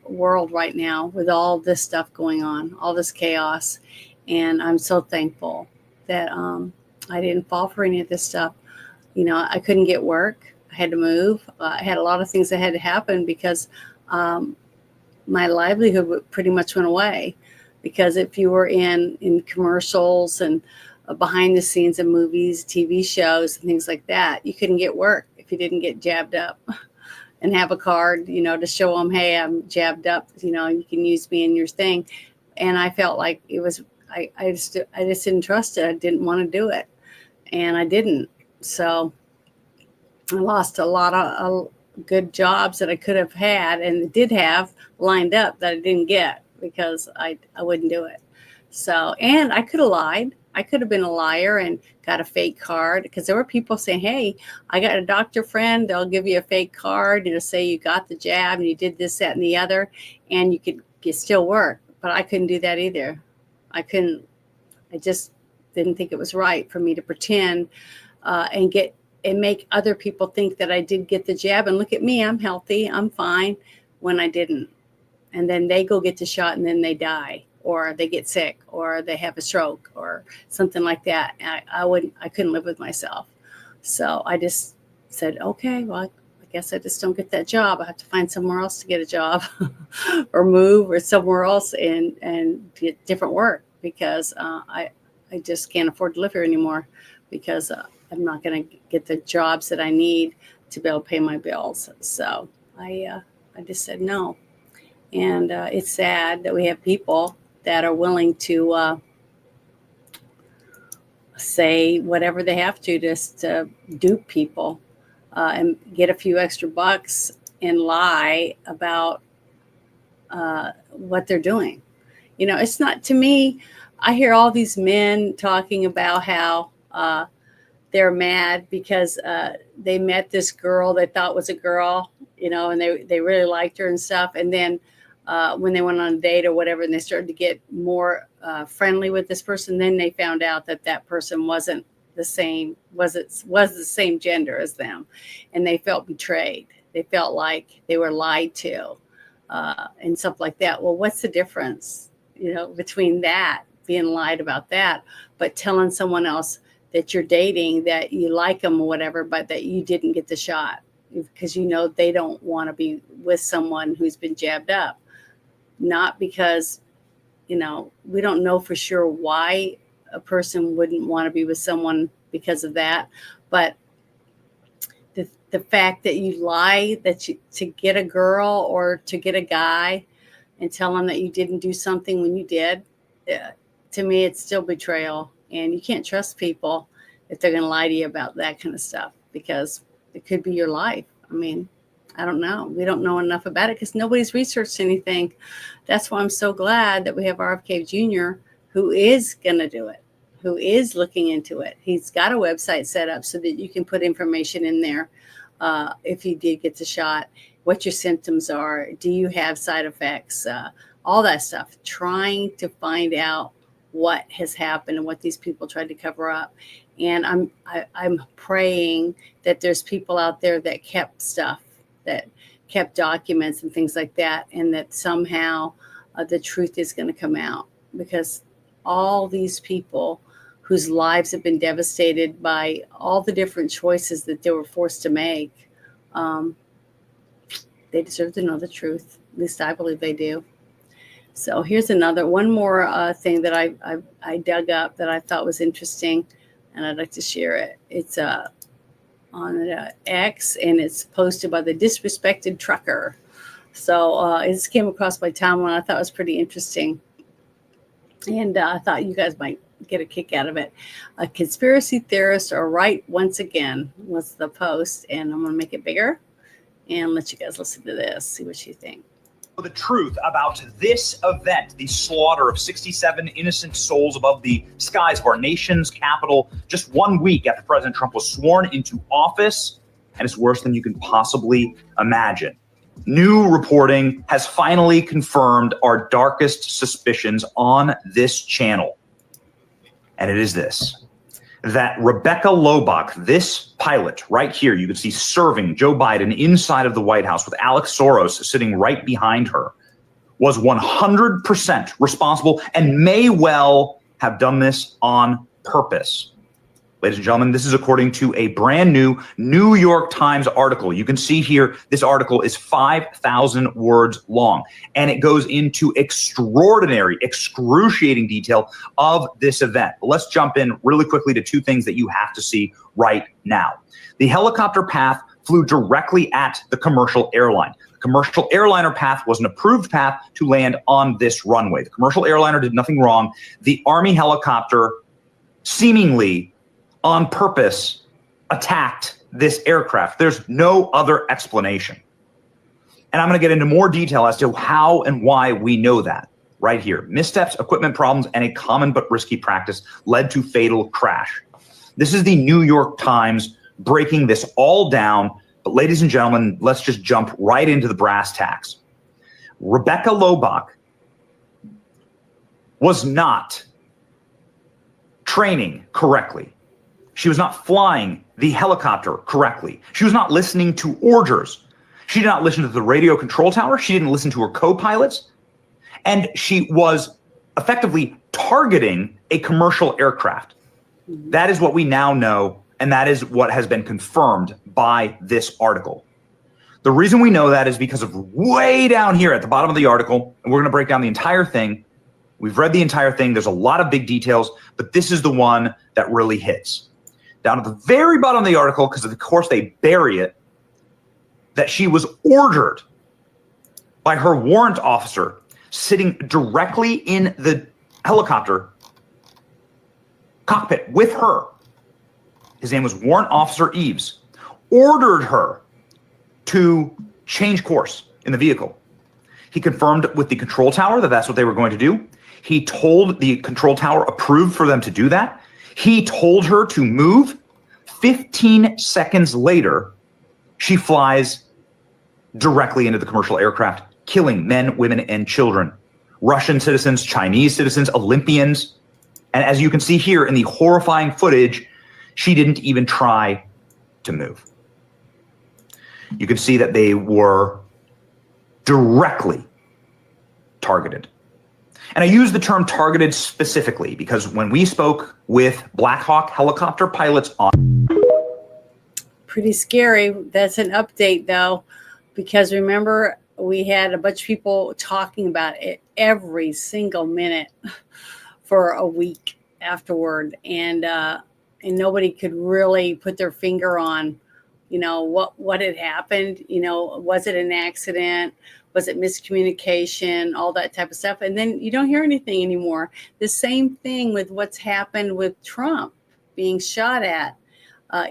world right now with all this stuff going on, all this chaos. And I'm so thankful that I didn't fall for any of this stuff. You know, I couldn't get work. I had to move. I had a lot of things that had to happen, because my livelihood pretty much went away. Because if you were in commercials and behind the scenes of movies, TV shows, and things like that, you couldn't get work if you didn't get jabbed up and have a card, you know, to show them, hey, I'm jabbed up, you know, you can use me in your thing. And I felt like it was, I just didn't trust it. I didn't want to do it. And I didn't. So I lost a lot of good jobs that I could have had and did have lined up that I didn't get, because I wouldn't do it. So, and I could have lied. I could have been a liar and got a fake card, because there were people saying, hey, I got a doctor friend. They'll give you a fake card to say you got the jab and you did this, that, and the other, and you could still work. But I couldn't do that either. I just didn't think it was right for me to pretend and make other people think that I did get the jab. And look at me, I'm healthy, I'm fine, when I didn't. And then they go get the shot and then they die, or they get sick, or they have a stroke or something like that. And I couldn't live with myself. So I just said, okay, well, I guess I just don't get that job. I have to find somewhere else to get a job or move or somewhere else and get different work, because I just can't afford to live here anymore, because I'm not going to get the jobs that I need to be able to pay my bills. So I just said no. And it's sad that we have people that are willing to say whatever they have to just to dupe people and get a few extra bucks and lie about what they're doing. You know, it's not, to me, I hear all these men talking about how they're mad because they met this girl they thought was a girl, you know, and they really liked her and stuff. And then when they went on a date or whatever, and they started to get more friendly with this person, then they found out that that person wasn't the same, was the same gender as them. And they felt betrayed. They felt like they were lied to and stuff like that. Well, what's the difference, you know, between that, being lied about that, but telling someone else that you're dating, that you like them or whatever, but that you didn't get the shot because you know they don't want to be with someone who's been jabbed up. Not because, you know, we don't know for sure why a person wouldn't want to be with someone because of that, but the fact that you lie to get a girl or to get a guy and tell them that you didn't do something when you did, to me, it's still betrayal. And you can't trust people if they're going to lie to you about that kind of stuff, because it could be your life. I mean, I don't know. We don't know enough about it because nobody's researched anything. That's why I'm so glad that we have RFK Jr., who is going to do it, who is looking into it. He's got a website set up so that you can put information in there if you did get the shot, what your symptoms are, do you have side effects, all that stuff, trying to find out what has happened and what these people tried to cover up. And I'm praying that there's people out there that kept stuff, that kept documents and things like that, and that somehow the truth is going to come out, because all these people whose lives have been devastated by all the different choices that they were forced to make, they deserve to know the truth. At least I believe they do. So here's one more thing that I dug up that I thought was interesting, and I'd like to share it. It's on X, and it's posted by the Disrespected Trucker. So it just came across my timeline. I thought it was pretty interesting, and I thought you guys might get a kick out of it. A conspiracy theorists are right once again was the post, and I'm going to make it bigger and let you guys listen to this, see what you think. The truth about this event, the slaughter of 67 innocent souls above the skies of our nation's capital, just 1 week after President Trump was sworn into office, and it's worse than you can possibly imagine. New reporting has finally confirmed our darkest suspicions on this channel. And it is this, that Rebecca Lobach, this pilot right here, you can see serving Joe Biden inside of the White House with Alex Soros sitting right behind her, was 100% responsible and may well have done this on purpose. Ladies and gentlemen, this is according to a brand new New York Times article. You can see here, this article is 5,000 words long, and it goes into extraordinary, excruciating detail of this event. But let's jump in really quickly to two things that you have to see right now. The helicopter path flew directly at the commercial airline. The commercial airliner path was an approved path to land on this runway. The commercial airliner did nothing wrong. The Army helicopter seemingly on purpose attacked this aircraft. There's no other explanation. And I'm going to get into more detail as to how and why we know that right here. Missteps, equipment problems, and a common but risky practice led to fatal crash. This is the New York Times breaking this all down. But ladies and gentlemen, let's just jump right into the brass tacks. Rebecca Lobach was not training correctly. She was not flying the helicopter correctly. She was not listening to orders. She did not listen to the radio control tower. She didn't listen to her co-pilots. And she was effectively targeting a commercial aircraft. That is what we now know, and that is what has been confirmed by this article. The reason we know that is because of way down here at the bottom of the article, and we're going to break down the entire thing. We've read the entire thing. There's a lot of big details, but this is the one that really hits. Down at the very bottom of the article, because of course they bury it, that she was ordered by her warrant officer sitting directly in the helicopter cockpit with her. His name was Warrant Officer Eves, ordered her to change course in the vehicle. He confirmed with the control tower that that's what they were going to do. He told the control tower approved for them to do that. He told her to move. 15 seconds later, she flies directly into the commercial aircraft, killing men, women, and children, Russian citizens, Chinese citizens, Olympians. And as you can see here in the horrifying footage, she didn't even try to move. You can see that they were directly targeted. And I use the term targeted specifically because when we spoke with Black Hawk helicopter pilots on... Pretty scary. That's an update though, because remember we had a bunch of people talking about it every single minute for a week afterward. And nobody could really put their finger on, what had happened. Was it an accident? Was it miscommunication? All that type of stuff. And then you don't hear anything anymore. The same thing with what's happened with Trump being shot at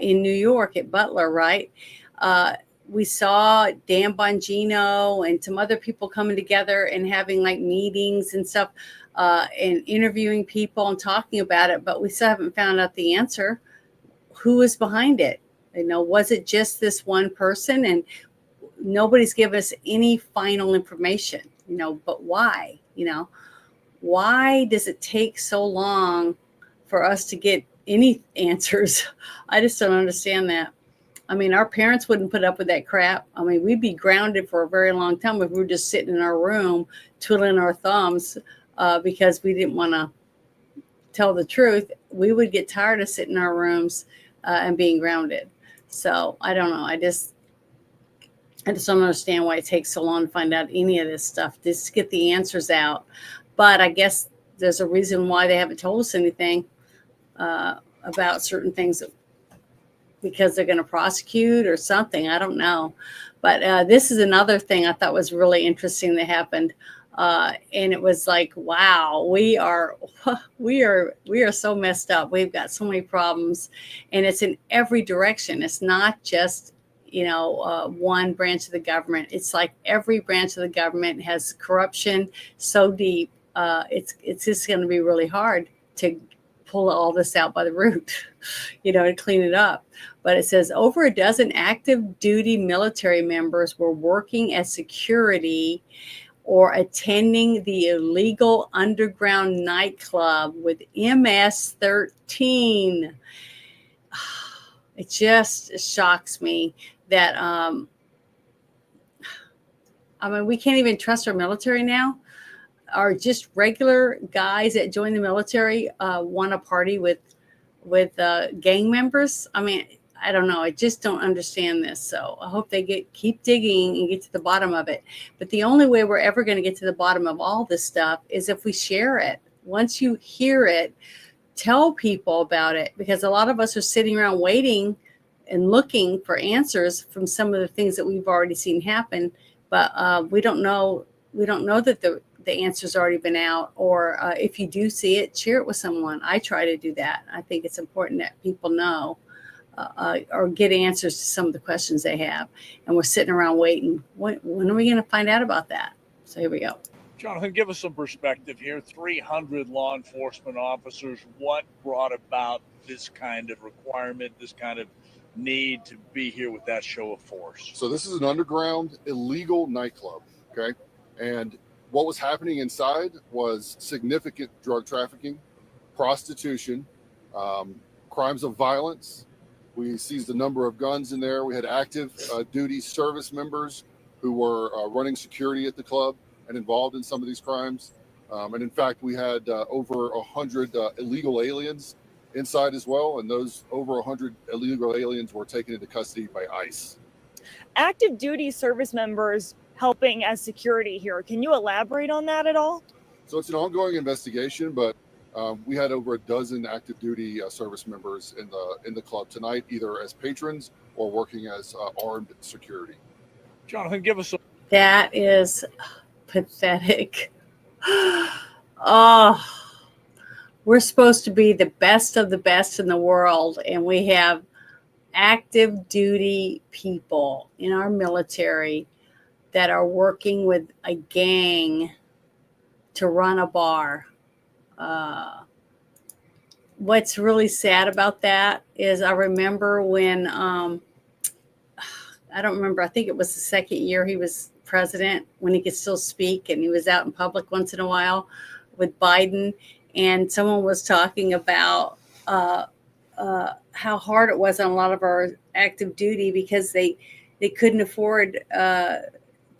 in New York at Butler, right? we saw Dan Bongino and some other people coming together and having like meetings and stuff, and interviewing people and talking about it, but we still haven't found out the answer. Who was behind it? Was it just this one person? And nobody's given us any final information, but why? Why does it take so long for us to get any answers? I just don't understand that. I mean, our parents wouldn't put up with that crap. I mean, we'd be grounded for a very long time if we were just sitting in our room twiddling our thumbs because we didn't want to tell the truth. We would get tired of sitting in our rooms and being grounded. So I don't know. I just don't understand why it takes so long to find out any of this stuff, just to get the answers out. But I guess there's a reason why they haven't told us anything about certain things, because they're going to prosecute or something. I don't know. But this is another thing I thought was really interesting that happened. And it was like, wow, we are so messed up. We've got so many problems, and it's in every direction. It's not just, one branch of the government. It's like every branch of the government has corruption so deep. It's just going to be really hard to pull all this out by the root, to clean it up. But it says over a dozen active duty military members were working as security or attending the illegal underground nightclub with MS-13. It just shocks me that, we can't even trust our military now. Are just regular guys that join the military want to party with gang members? I mean, I don't know. I just don't understand this. So I hope they keep digging and get to the bottom of it. But the only way we're ever going to get to the bottom of all this stuff is if we share it. Once you hear it, tell people about it, because a lot of us are sitting around waiting and looking for answers from some of the things that we've already seen happen. But we don't know. We don't know that the answer's already been out, or if you do see it, share it with someone. I try to do that. I think it's important that people know or get answers to some of the questions they have. And we're sitting around waiting. When are we going to find out about that? So here we go. Jonathan, give us some perspective here. 300 law enforcement officers. What brought about this kind of requirement, this kind of need to be here with that show of force? So this is an underground illegal nightclub, okay? And what was happening inside was significant drug trafficking, prostitution, crimes of violence. We seized a number of guns in there. We had active duty service members who were running security at the club and involved in some of these crimes. And in fact, we had over 100 illegal aliens inside as well. And those over 100 illegal aliens were taken into custody by ICE. Active duty service members helping as security here. Can you elaborate on that at all? So it's an ongoing investigation, but we had over a dozen active duty service members in the club tonight, either as patrons or working as armed security. Jonathan, give us some. That is pathetic. Oh, we're supposed to be the best of the best in the world, and we have active duty people in our military that are working with a gang to run a bar. What's really sad about that is I remember when, I don't remember, I think it was the second year he was president, when he could still speak, and he was out in public once in a while with Biden, and someone was talking about how hard it was on a lot of our active duty because they couldn't afford to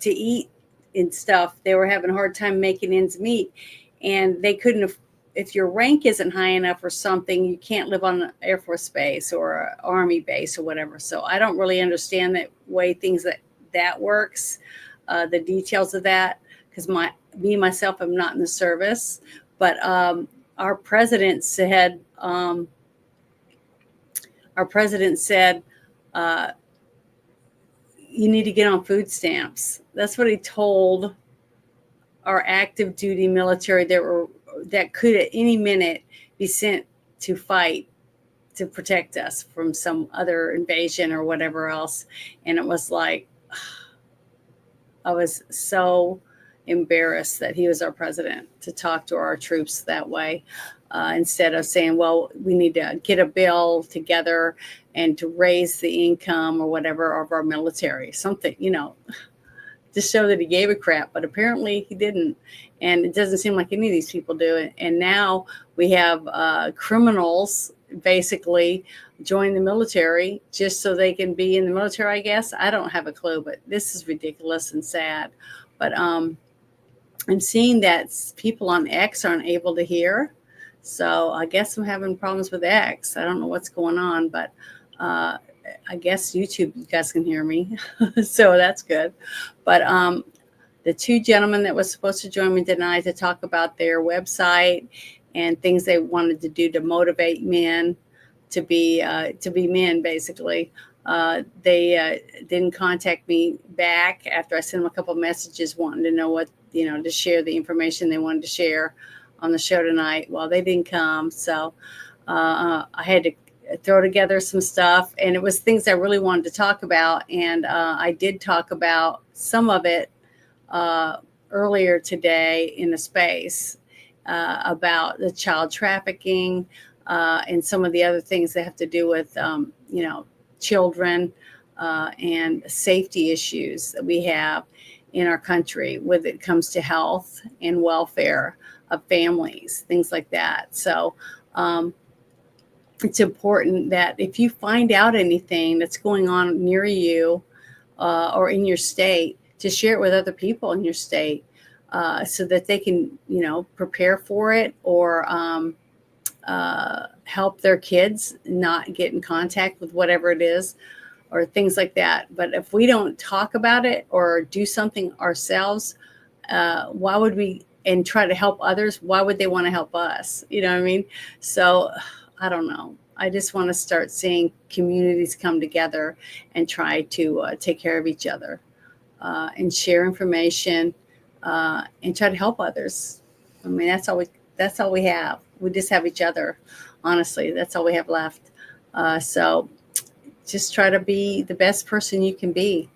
eat and stuff. They were having a hard time making ends meet, and they couldn't. If your rank isn't high enough or something, you can't live on an Air Force base or an Army base or whatever. So I don't really understand that way things that works, the details of that, because myself, I'm not in the service. But our president said, you need to get on food stamps. That's what he told our active duty military that could at any minute be sent to fight to protect us from some other invasion or whatever else. And it was like, I was so embarrassed that he was our president to talk to our troops that way, instead of saying, well, we need to get a bill together and to raise the income or whatever of our military, something, to show that he gave a crap, but apparently he didn't. And it doesn't seem like any of these people do it. And now we have criminals basically join the military just so they can be in the military, I guess. I don't have a clue, but this is ridiculous and sad. But I'm seeing that people on X aren't able to hear. So I guess I'm having problems with X. I don't know what's going on, but I guess YouTube, you guys can hear me. So that's good. But the two gentlemen that was supposed to join me tonight to talk about their website and things they wanted to do to motivate men to be men, basically. They didn't contact me back after I sent them a couple of messages wanting to know what, to share the information they wanted to share on the show tonight. Well, they didn't come. So I had to throw together some stuff, and it was things I really wanted to talk about. And I did talk about some of it earlier today in the space about the child trafficking and some of the other things that have to do with, children and safety issues that we have in our country when it comes to health and welfare of families, things like that. So it's important that if you find out anything that's going on near you or in your state, to share it with other people in your state so that they can, prepare for it or help their kids not get in contact with whatever it is or things like that. But if we don't talk about it or do something ourselves, why would we, and try to help others, why would they want to help us? You know what I mean? So I don't know. I just want to start seeing communities come together and try to take care of each other and share information and try to help others. I mean, that's all we have. We just have each other. Honestly, that's all we have left. So just try to be the best person you can be.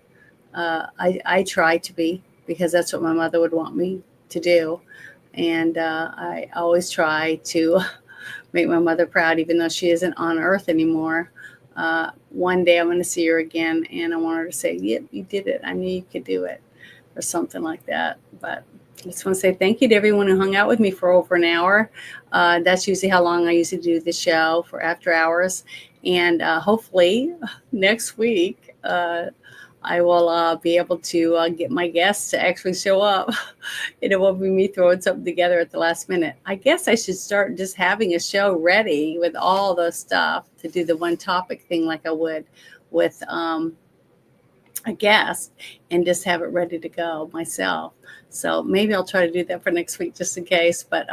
I try to be, because that's what my mother would want me to do. And I always try to make my mother proud, even though she isn't on earth anymore. One day I'm going to see her again, and I want her to say, yep, you did it. I knew you could do it, or something like that. But I just want to say thank you to everyone who hung out with me for over an hour. That's usually how long I usually do the show, for after hours. And hopefully next week, I will be able to get my guests to actually show up. And it won't be me throwing something together at the last minute. I guess I should start just having a show ready with all the stuff to do the one topic thing like I would with a guest, and just have it ready to go myself. So maybe I'll try to do that for next week just in case. But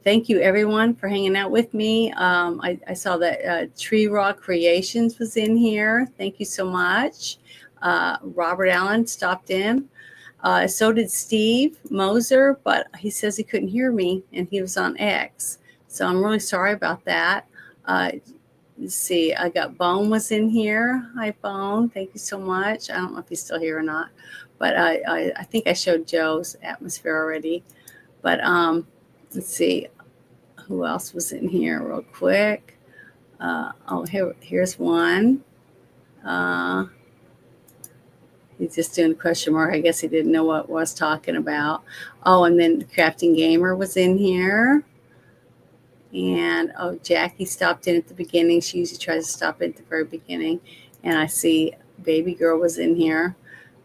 thank you, everyone, for hanging out with me. I saw that Tree Rock Creations was in here. Thank you so much. Robert Allen stopped in. So did Steve Moser, but he says he couldn't hear me, and he was on X. So I'm really sorry about that. Let's see. I got Bone was in here. Hi, Bone. Thank you so much. I don't know if he's still here or not, but I think I showed Joe's atmosphere already. But let's see. Who else was in here real quick? Here's one. He's just doing a question mark. I guess he didn't know what I was talking about. Oh, and then Crafting Gamer was in here. And, Jackie stopped in at the beginning. She usually tries to stop in at the very beginning. And I see Baby Girl was in here.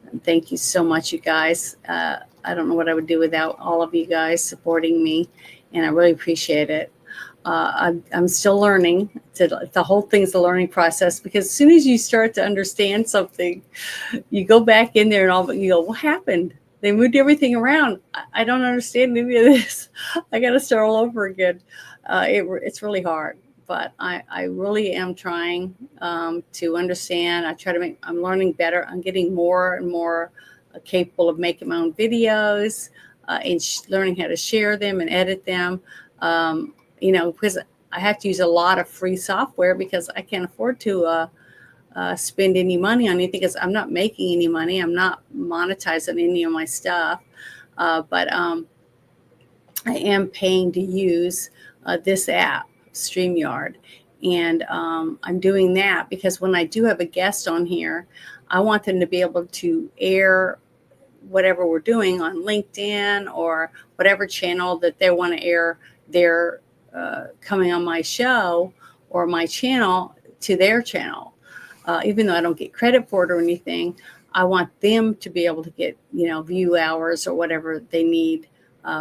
And thank you so much, you guys. I don't know what I would do without all of you guys supporting me. And I really appreciate it. I'm still learning. The whole thing's a learning process, because as soon as you start to understand something, you go back in there and you go, what happened? They moved everything around. I don't understand any of this. I got to start all over again. It's really hard, but I really am trying to understand. I'm learning better. I'm getting more and more capable of making my own videos and learning how to share them and edit them. Because I have to use a lot of free software because I can't afford to spend any money on anything because I'm not making any money. I'm not monetizing any of my stuff. But I am paying to use this app, StreamYard. And I'm doing that because when I do have a guest on here, I want them to be able to air whatever we're doing on LinkedIn or whatever channel that they want to air their coming on my show or my channel to their channel. Even though I don't get credit for it or anything, I want them to be able to get, view hours or whatever they need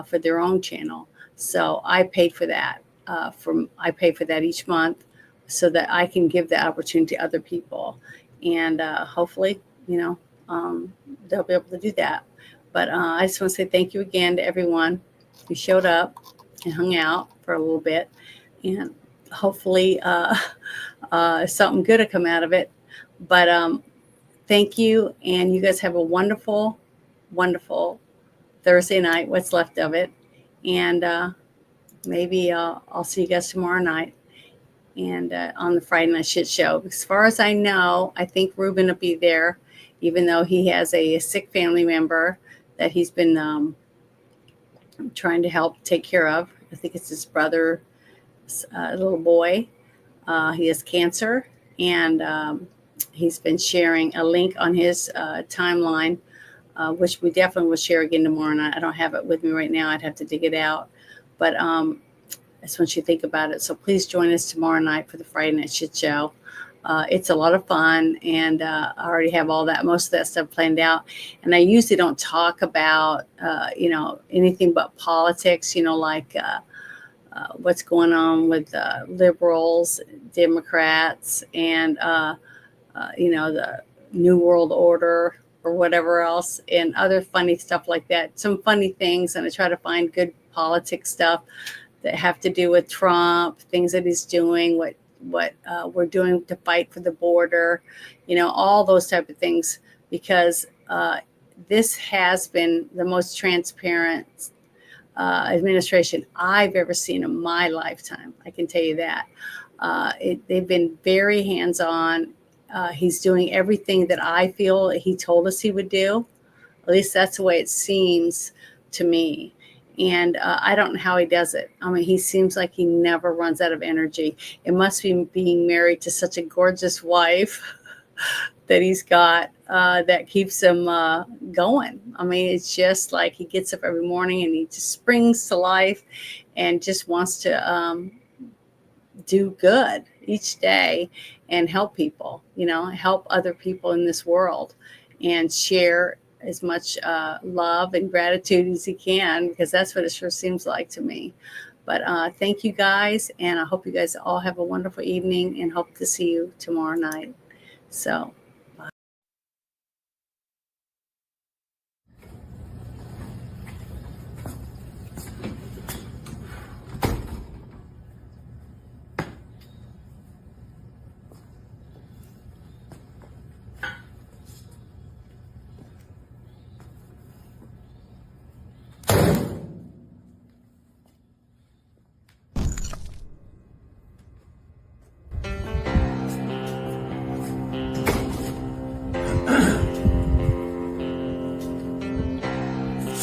for their own channel. So I paid for that. I pay for that each month so that I can give the opportunity to other people. And hopefully, they'll be able to do that. But I just want to say thank you again to everyone who showed up and hung out for a little bit. And hopefully something good will come out of it. But thank you. And you guys have a wonderful, wonderful Thursday night, what's left of it. And maybe I'll see you guys tomorrow night and on the Friday Night Shit Show. As far as I know, I think Ruben will be there, even though he has a sick family member that he's been trying to help take care of. I think it's his brother's little boy. He has cancer, and he's been sharing a link on his timeline, which we definitely will share again tomorrow night. I don't have it with me right now. I'd have to dig it out. But that's once you think about it. So please join us tomorrow night for the Friday Night Shit Show. It's a lot of fun, and I already have most of that stuff planned out. And I usually don't talk about, anything but politics, like what's going on with liberals, Democrats, and, the New World Order or whatever else, and other funny stuff like that. Some funny things, and I try to find good politics stuff that have to do with Trump, things that he's doing, what we're doing to fight for the border, all those type of things, because this has been the most transparent administration I've ever seen in my lifetime. I can tell you that. They've been very hands-on. He's doing everything that I feel he told us he would do. At least that's the way it seems to me. And I don't know how he does it. I mean, he seems like he never runs out of energy. It must be being married to such a gorgeous wife that he's got that keeps him going. I mean, it's just like he gets up every morning and he just springs to life and just wants to do good each day and help people, help other people in this world and share as much love and gratitude as he can, because that's what it sure seems like to me. But thank you guys, and I hope you guys all have a wonderful evening and hope to see you tomorrow night. So bye.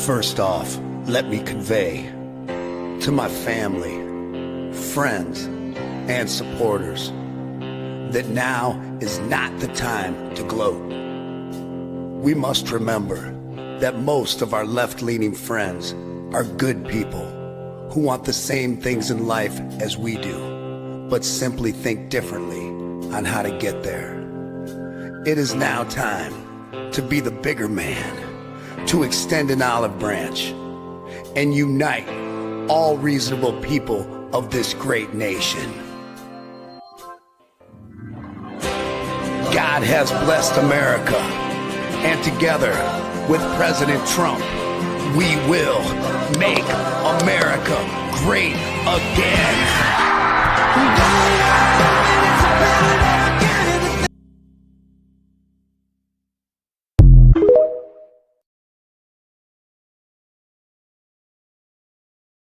First off, let me convey to my family, friends, and supporters that now is not the time to gloat. We must remember that most of our left-leaning friends are good people who want the same things in life as we do, but simply think differently on how to get there. It is now time to be the bigger man, to extend an olive branch and unite all reasonable people of this great nation. God has blessed America, and together with President Trump, we will make America great again.